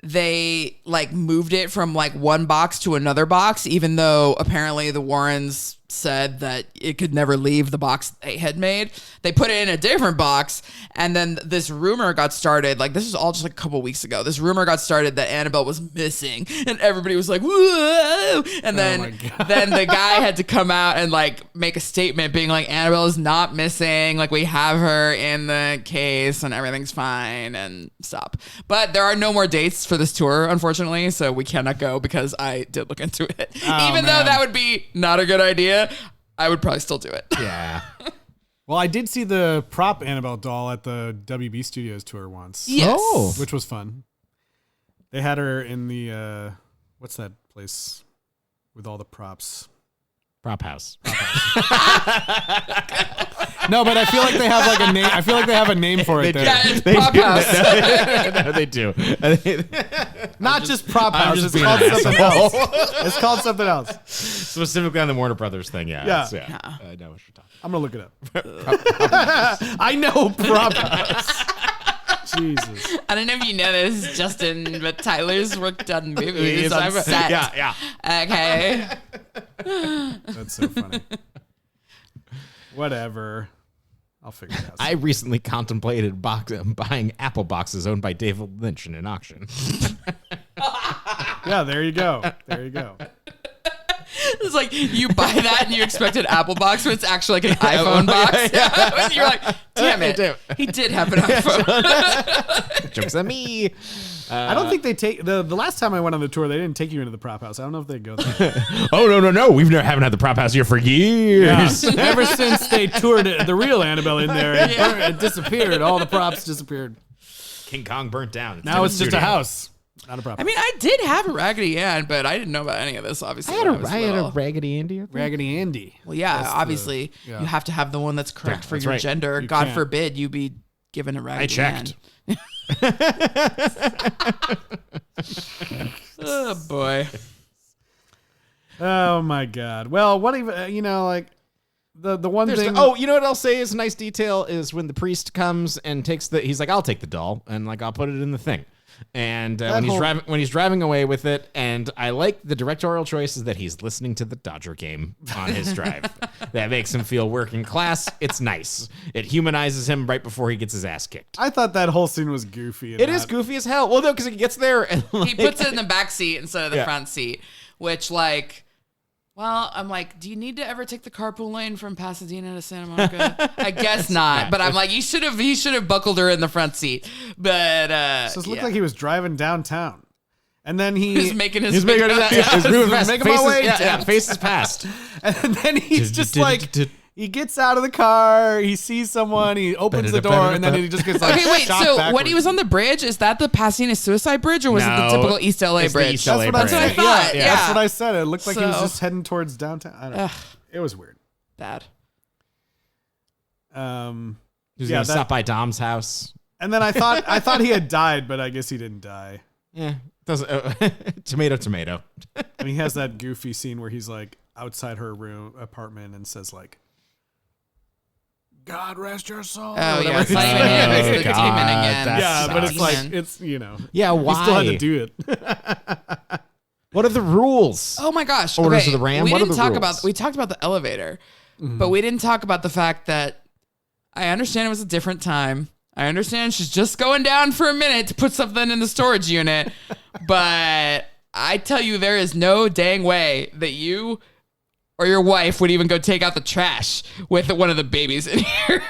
they like moved it from like one box to another box, even though apparently the Warrens said that it could never leave the box they had made. They put it in a different box, and then this rumor got started. Like, this was all just like a couple weeks ago. This rumor got started that Annabelle was missing, and everybody was like, whoa! And then the guy had to come out and like make a statement being like, Annabelle is not missing. Like, we have her in the case and everything's fine and stop. But there are no more dates for this tour, unfortunately, so we cannot go because I did look into it. Even though that would be not a good idea, I would probably still do it. Yeah. Well, I did see the prop Annabelle doll at the WB Studios tour once. Yes. Oh. Which was fun. They had her in the, what's that place with all the props? Prop house. No, but I feel like they have like a name. I feel like they have a name for it there. Yeah, it's Prop House. No, they do. Not just prop house. just It's being called an something asshole. else. It's called something else. Specifically on the Warner Brothers thing, yeah. Yeah. I know what you're talking I'm gonna look it up. I know prop house. Jesus. I don't know if you know this, Justin, but Tyler's worked on movies on set. Yeah. Okay. That's so funny. Whatever. I'll figure it out. I recently contemplated buying Apple boxes owned by David Lynch in an auction. Yeah, there you go. There you go. It's like you buy that and you expect an Apple box, but it's actually like an iPhone box. And you're like, damn it. He did have an iPhone. Joke's on me. I don't think they take the last time I went on the tour, they didn't take you into the prop house. I don't know if they go there. Oh, no. Haven't had the prop house here for years. Yeah. Ever since they toured the real Annabelle in there, it disappeared. All the props disappeared. King Kong burnt down. Now it's just a house. Not a prop I mean, I did have a Raggedy Ann, but I didn't know about any of this, obviously. I had a Raggedy Andy. Raggedy Andy. Well, yeah, That's obviously, you have to have the one that's correct for that's your right. gender. You God can't. forbid you be given a Raggedy checked. Ann. Oh, boy. Oh my God. Well, what even like the one thing. You know what I'll say is a nice detail is when the priest comes and he's like, I'll take the doll and like I'll put it in the thing. And when he's driving away with it, and I like the directorial choice is that he's listening to the Dodger game on his drive. That makes him feel working class. It's nice. It humanizes him right before he gets his ass kicked. I thought that whole scene was goofy. It is goofy as hell. Well, no, because he gets there and He puts it in the back seat instead of the front seat, which I'm like, do you need to ever take the carpool lane from Pasadena to Santa Monica? I guess not. But I'm like, he should have buckled her in the front seat. But So it looked like he was driving downtown. And then he's making he's making my way down. Faces past. And then he's just like, he gets out of the car, he sees someone, he opens the door, and then he just gets like, okay, wait. shot So backwards. when he was on the bridge, is that the Pasadena Suicide Bridge, or was it the typical East LA it's the bridge? East LA That's what I bridge. thought. Yeah, that's what I said. It looked like he was So- just heading towards downtown. I don't know. It was weird. Bad. He was gonna stop by Dom's house. And then I thought he had died, but I guess he didn't die. Yeah, doesn't tomato. And he has that goofy scene where he's like outside her apartment and says like, "God rest your soul." Oh or yeah, whatever. it's not even him. It's the God, demon again. that's Yeah, but it's like demon. it's Yeah, why? he still had to do it. What are the rules? Oh my gosh! Orders okay. of the Ram? We What are didn't the talk rules? about. We talked about the elevator, but we didn't talk about the fact that I understand it was a different time. I understand she's just going down for a minute to put something in the storage unit. But I tell you, there is no dang way that you or your wife would even go take out the trash with one of the babies in here.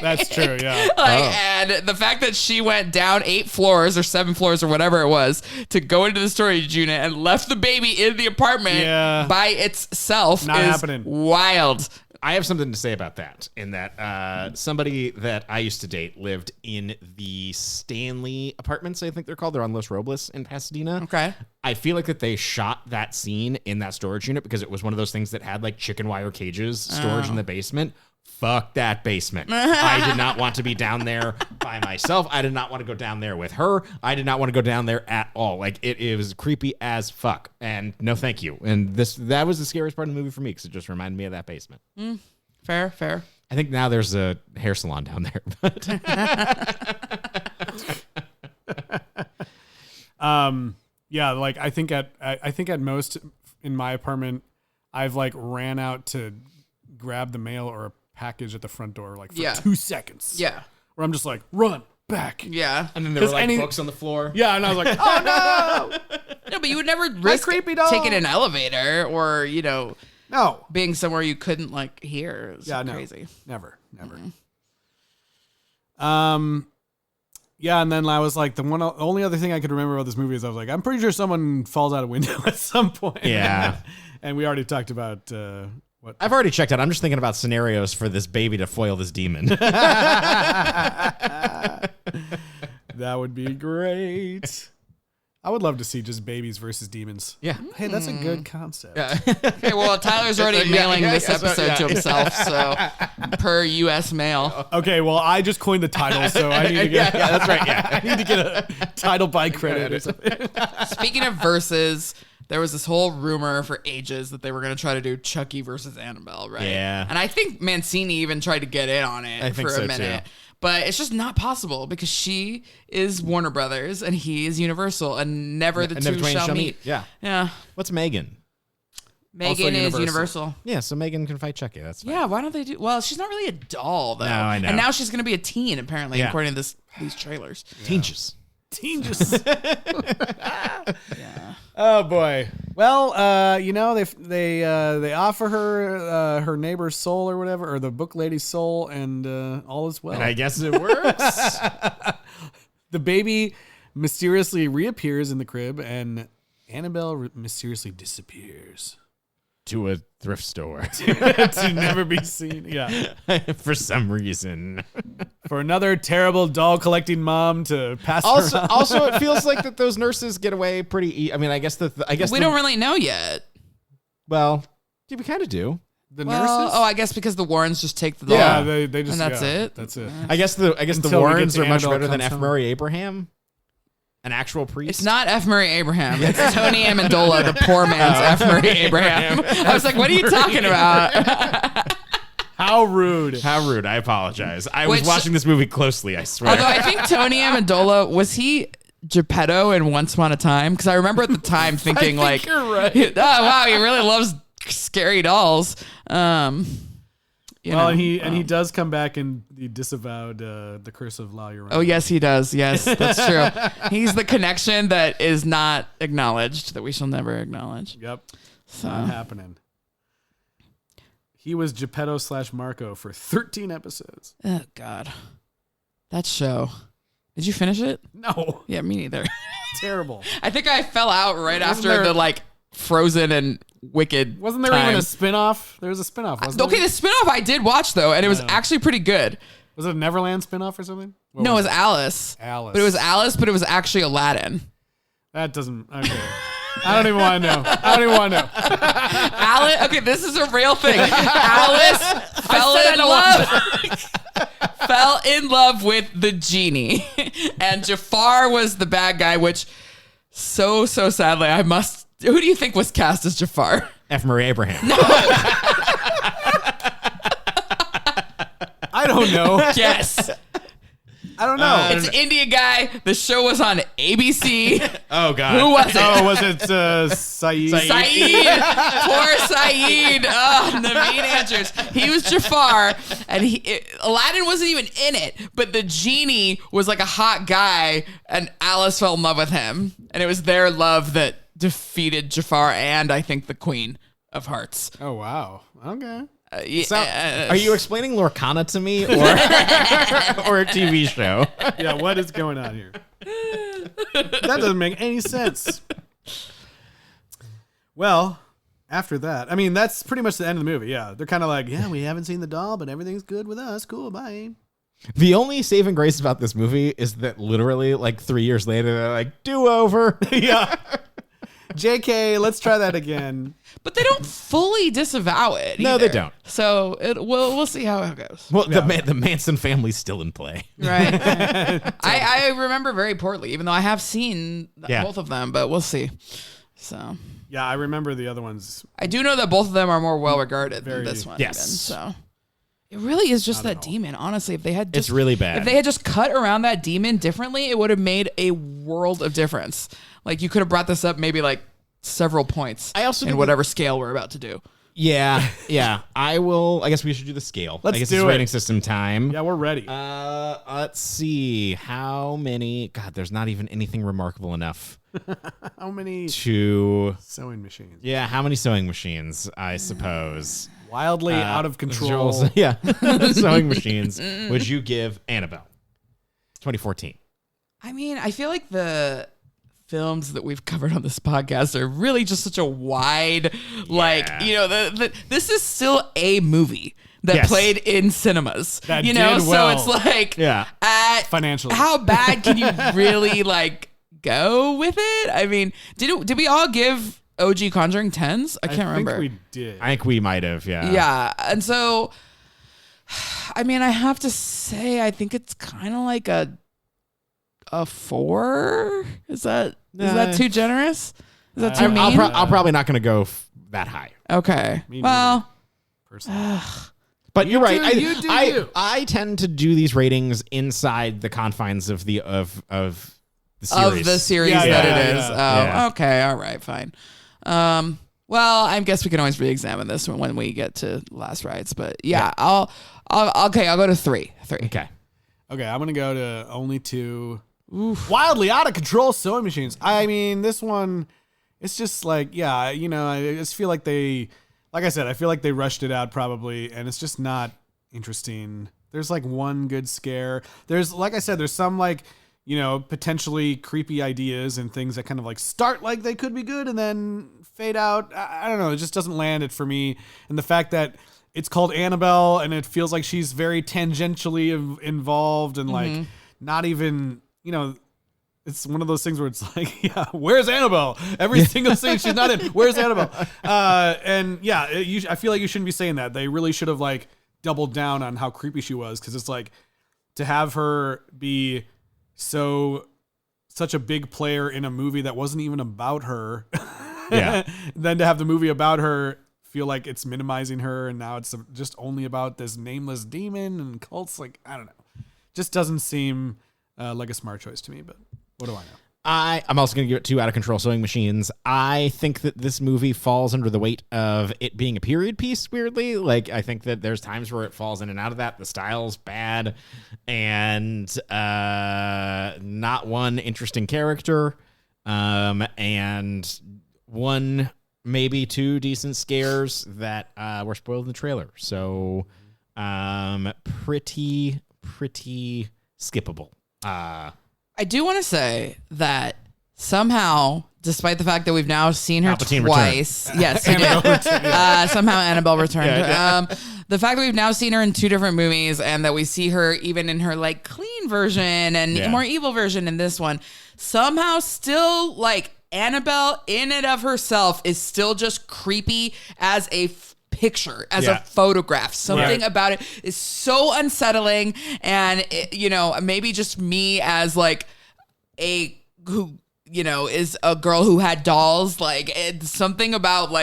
That's true, yeah. And the fact that she went down 8 floors or 7 floors or whatever it was to go into the storage unit and left the baby in the apartment by itself Not is happening. wild. I have something to say about that, in that somebody that I used to date lived in the Stanley apartments, I think they're called. They're on Los Robles in Pasadena. Okay. I feel like that they shot that scene in that storage unit because it was one of those things that had like chicken wire cages storage in the basement. Fuck that basement. I did not want to be down there by myself. I did not want to go down there with her. I did not want to go down there at all. Like it was creepy as fuck. And no, thank you. And that was the scariest part of the movie for me because it just reminded me of that basement. Fair. I think now there's a hair salon down there. But yeah, like I think at most in my apartment, I've like ran out to grab the mail or a package at the front door like for 2 seconds. Yeah. Where I'm just like, run back. Yeah. and then there were like books on the floor. Yeah, and I was like, oh no. No, but you would never risk creepy doll. taking an elevator or, No. being somewhere you couldn't like hear. It's crazy. Never. Yeah, and then I was like, the only other thing I could remember about this movie is I was like, I'm pretty sure someone falls out a window at some point. Yeah. And we already talked about what I've already checked out. I'm just thinking about scenarios for this baby to foil this demon. that would be great. I would love to see just babies versus demons. Yeah. Hey, that's a good concept. Okay, well, Tyler's already mailing this episode to himself, so per U.S. mail. Okay, well, I just coined the title, so I need to get that's right. Yeah. I need to get a title by credit or something. Speaking of verses, there was this whole rumor for ages that they were going to try to do Chucky versus Annabelle, right? Yeah. And I think Mancini even tried to get in on it for a minute. Too. But it's just not possible because she is Warner Brothers and he is Universal, and never the two shall meet. Yeah. Yeah. What's Megan? Megan is Universal. Yeah, so Megan can fight Chucky. That's fine. Yeah, why don't they do? Well, she's not really a doll though. No, I know. And now she's going to be a teen apparently, Yeah. according to these trailers. Teenges. Yeah. Oh boy. Well, they offer her her neighbor's soul or whatever, or the book lady's soul, and all is well. And I guess it works. The baby mysteriously reappears in the crib, and Annabelle mysteriously disappears To a thrift store. to never be seen. Yeah. For some reason. For another terrible doll collecting mom to pass Also, around. also, it feels like that those nurses get away pretty. I mean, I guess We don't really know yet. Well, yeah, we kind of do. The Well, nurses. I guess because the Warrens just take the doll. Yeah, they just. And that's yeah, it? That's it. I guess the Until we get Warrens to are much Annabelle better than comes F. home. Murray Abraham, an actual priest. It's not F. Murray Abraham. It's Tony Amendola, the poor man's F. Murray Abraham. I was like, what are you talking about? How rude. How rude! I apologize. I Which- was watching this movie closely. I swear. Although I think Tony Amendola, was he Geppetto in Once Upon a Time? Because I remember at the time thinking like, you're right. oh wow, he really loves scary dolls. You know, And he does come back in the disavowed The Curse of La Llorona. Oh yes, he does. Yes, that's true. He's the connection that is not acknowledged, that we shall never acknowledge. Yep. So Not happening. He was Geppetto / Marco for 13 episodes. oh god, that show. Did you finish it? No. Yeah, me neither. Terrible. I think I fell out right after there- the like Frozen and Wicked. Wasn't there time. even a spin-off? There was a spin-off, wasn't Okay, there? the spinoff I did watch though, and it was actually pretty good. Was it a Neverland spin-off or something? What No, it was Alice. Alice. But it was Alice, but it was actually Aladdin. That doesn't... Okay. I don't even want to know. I don't even want to know. Alice, okay, this is a real thing. Alice fell in love with the genie. And Jafar was the bad guy, which so sadly, who do you think was cast as Jafar? F. Murray Abraham. I don't know. Yes. I don't know. It's an Indian guy. The show was on ABC. Oh, God. Who was it? Oh, was it Saeed? Saeed. Poor Saeed. Oh, Naveen answers. He was Jafar, and Aladdin wasn't even in it, but the genie was like a hot guy, and Alice fell in love with him. And it was their love that defeated Jafar and I think the Queen of Hearts. Oh, wow. Okay. Are you explaining Lorcana to me or a TV show? Yeah, what is going on here? That doesn't make any sense. Well, after that, I mean, that's pretty much the end of the movie. Yeah, they're kind of like, yeah, we haven't seen the doll, but everything's good with us. Cool, bye. The only saving grace about this movie is that literally like 3 years later, they're like, do-over. Yeah. JK, let's try that again. But they don't fully disavow it. No, either. they don't. So we'll see how it goes. Well, the Manson family's still in play. Right. I remember very poorly, even though I have seen both of them, but we'll see. So. Yeah, I remember the other ones. I do know that both of them are more well regarded than this one. Yes. Even, so. It really is just that demon, honestly. If they had it's really bad. If they had just cut around that demon differently, it would have made a world of difference. Like, you could have brought this up maybe like several points in whatever scale we're about to do. Yeah. I guess we should do the scale. Let's I guess do it's it. rating system time. Yeah, we're ready. Let's see. How many? God, there's not even anything remarkable enough. How many sewing machines? Yeah, how many sewing machines, I suppose. Wildly out of control. Yeah. Sewing machines would you give Annabelle? 2014. I mean, I feel like the films that we've covered on this podcast are really just such a wide, this is still a movie that played in cinemas. That did well. So it's like, financially, how bad can you really go with it? I mean, did we all give OG Conjuring 10s? I can't remember. I think we did. I think we might have, yeah. Yeah, and so, I mean, I have to say, I think it's kind of like a 4. Is that too generous? Is that too mean? I'm probably not going to go that high. Okay. Well, but you're right. I tend to do these ratings inside the confines of the series. Of the series it is. Yeah. Okay. All right. Fine. Well, I guess we can always re-examine this when we get to Last Rites. But I'll go to 3. Okay. I'm gonna go to only 2. Oof. Wildly out of control sewing machines. I mean, this one, it's just like, I just feel like like I said, I feel like they rushed it out probably, and it's just not interesting. There's like one good scare. There's, like I said, there's some potentially creepy ideas and things that kind of start like they could be good and then fade out. I don't know. It just doesn't land it for me. And the fact that it's called Annabelle and it feels like she's very tangentially involved and not even, it's one of those things where it's like, where's Annabelle? Every single scene she's not in. Where's Annabelle? I feel like you shouldn't be saying that. They really should have doubled down on how creepy she was. Cause it's to have her be such a big player in a movie that wasn't even about her. Then to have the movie about her feel like it's minimizing her, and now it's just only about this nameless demon and cults. I don't know. Just doesn't seem like a smart choice to me, but what do I know? I'm also going to give it 2 out of control sewing machines. I think that this movie falls under the weight of it being a period piece, weirdly. I think that there's times where it falls in and out of that. The style's bad and not one interesting character and one, maybe 2 decent scares that were spoiled in the trailer. So pretty skippable. I do want to say that somehow, despite the fact that we've now seen her Palpatine twice, yes, we did. Somehow Annabelle returned. The fact that we've now seen her in 2 different movies, and that we see her even in her clean version and more evil version in this one, somehow still Annabelle in and of herself is still just creepy as a picture, as a photograph. Something about it is so unsettling, and maybe just me as is a girl who had dolls. It's something about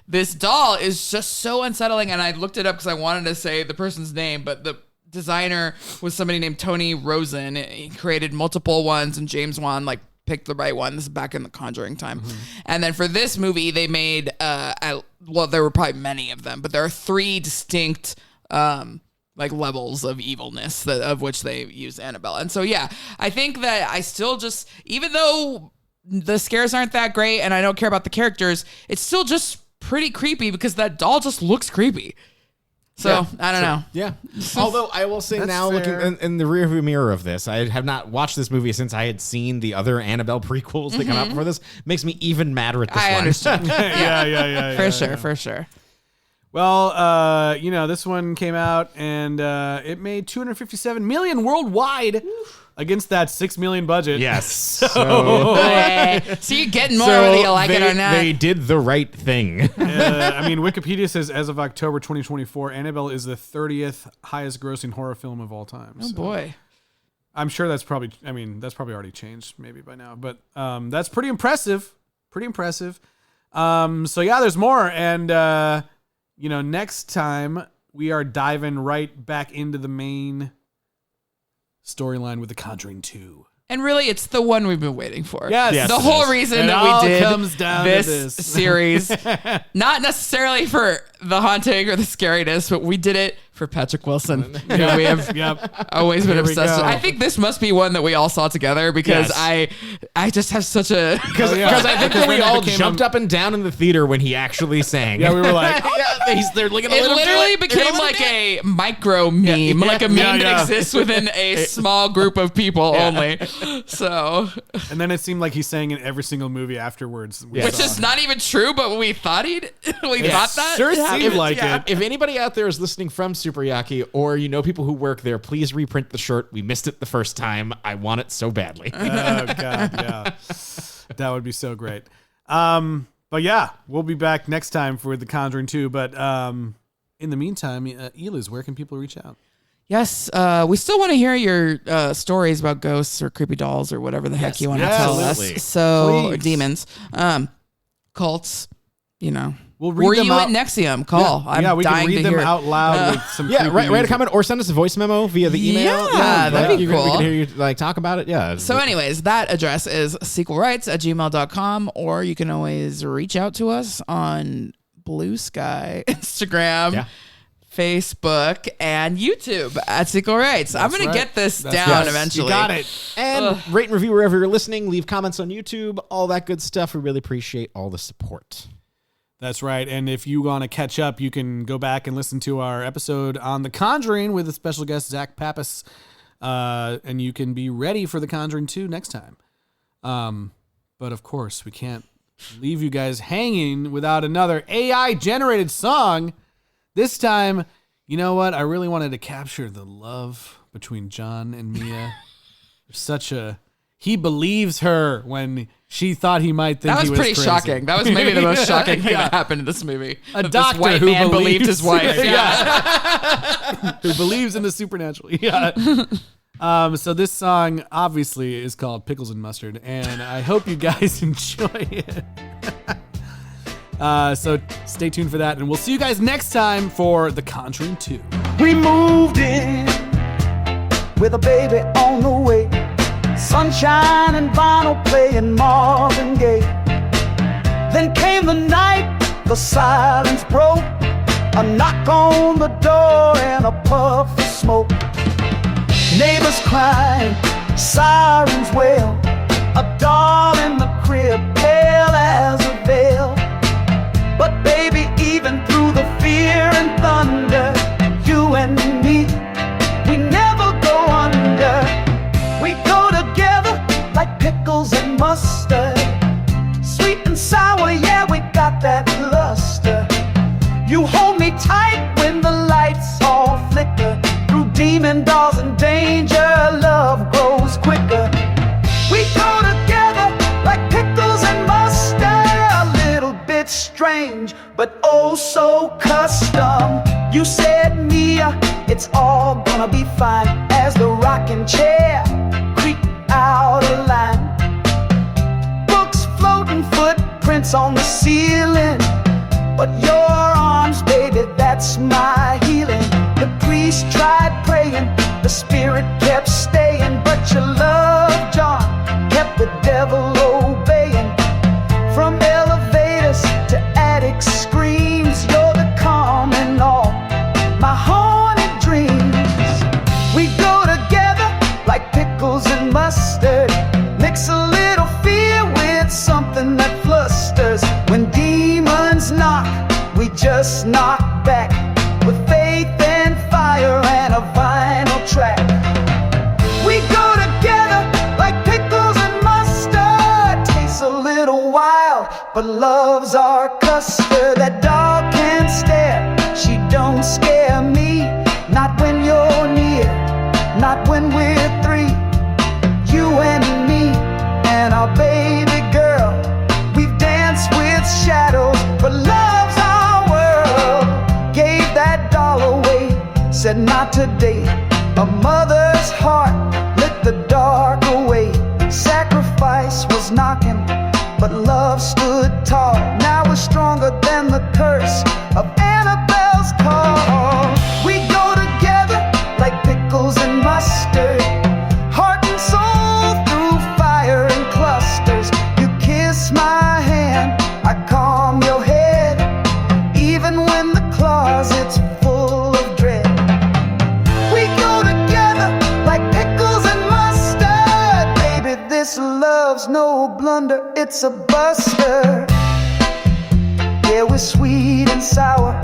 this doll is just so unsettling. And I looked it up because I wanted to say the person's name, but designer was somebody named Tony Rosen. He created multiple ones, and James Wan like picked the right one. This is back in the Conjuring time. And then for this movie, they made well, there were probably many of them, but there are 3 distinct like levels of evilness of which they use Annabelle. And so yeah, I think that I still just, even though the scares aren't that great and I don't care about the characters, it's still just pretty creepy because that doll just looks creepy. So, I don't know. Yeah. Although I will say now, looking in the rearview mirror of this, I have not watched this movie since I had seen the other Annabelle prequels that come out before this. Makes me even madder at this one. I understand. Yeah. For sure. Well, this one came out and it made $257 million worldwide against that $6 million budget. Yes. So you're getting more whether you like it or not. They did the right thing. Wikipedia says as of October 2024, Annabelle is the 30th highest grossing horror film of all time. Oh, boy. I'm sure that's probably already changed maybe by now, but that's pretty impressive. So yeah, there's more. And, next time we are diving right back into the main storyline with The Conjuring 2. And really, it's the one we've been waiting for. Yes. The whole reason it that all we did comes down to this series, not necessarily for the haunting or the scariness, but we did it for Patrick Wilson. We have always been obsessed with. I think this must be one that we all saw together because I just have such a... Because I think that we all jumped up and down in the theater when he actually sang. Yeah, we were like... they're looking it literally became like a micro meme, like a meme that exists within a small group of people only. So... And then it seemed like he sang in every single movie afterwards. Which is not even true, but we thought thought that. Sure seemed like it. If anybody out there is listening from Super Yaki, or people who work there, please reprint the shirt. We missed it the first time. I want it so badly. Oh God, yeah, that would be so great. But yeah, we'll be back next time for The Conjuring 2. But in the meantime, Eliz, where can people reach out? Yes, we still want to hear your stories about ghosts or creepy dolls or whatever the heck you want to tell us. So, or demons, cults, We'll read Were them you out. at Nexium? Call. I'm we dying can read to them hear. out loud with some creepy write a music. comment or send us a voice memo via the email. That'd be cool. We can hear you talk about it. Yeah. So anyways, that address is sequelrights@gmail.com, or you can always reach out to us on Blue Sky, Instagram, Facebook, and YouTube at Sequel Rights. I'm going to get this down eventually. You got it. And rate and review wherever you're listening. Leave comments on YouTube. All that good stuff. We really appreciate all the support. That's right. And if you want to catch up, you can go back and listen to our episode on The Conjuring with a special guest, Zach Pappas. And you can be ready for The Conjuring 2 next time. But of course, we can't leave you guys hanging without another AI-generated song. This time, you know what? I really wanted to capture the love between John and Mia. He believes her when she thought he might think he was pretty crazy. shocking. That was maybe the most shocking thing that happened in this movie. A That doctor this white who man believed believes- his wife. Who believes in the supernatural. Yeah. So this song obviously is called Pickles and Mustard, and I hope you guys enjoy it. So stay tuned for that, and we'll see you guys next time for The Conjuring 2. We moved in with a baby on the way. Sunshine and vinyl playing Marvin Gaye. Then came the night, the silence broke. A knock on the door and a puff of smoke. Neighbors crying, sirens wail. A doll in the crib, pale as a veil. But baby, even through the fear and thunder, you and me, we never go under. We go together like pickles and mustard. Sweet and sour, yeah, we got that luster. You hold me tight when the lights all flicker. Through demon dolls and danger, love grows quicker. We go together like pickles and mustard. A little bit strange, but oh so custom. You said, Mia, it's all gonna be fine. As the rocking chair creak out of line. Books floating, footprints on the ceiling. But your arms, baby, that's my healing. The priest tried praying. praying, the spirit kept staying, but your love, John, kept the devil obeying. From elevators to attic screams, you're the calm in all my haunted dreams. We go together like pickles and mustard, mix a little fear with something that flusters. When demons knock, we just knock back with faith and fire and a vinyl track. We go together like pickles and mustard, tastes a little wild, but love's our custard. That dog can stare, she don't scare me, not when you're near, not when we're three. You and me and our baby girl, we've danced with shadows, but love's our world. Gave that doll away, said not today. A mother's heart lit the dark away. Sacrifice was knocking, but love stood tall. Now we're stronger than the curse of Annabelle's call. We go together like pickles and mustard, heart and soul through fire and clusters. You kiss my hand, I calm your head, even when the closet's full of dread. We go together like pickles and mustard, baby, this love's no blunder, it's a buster. Yeah, we're sweet and sour,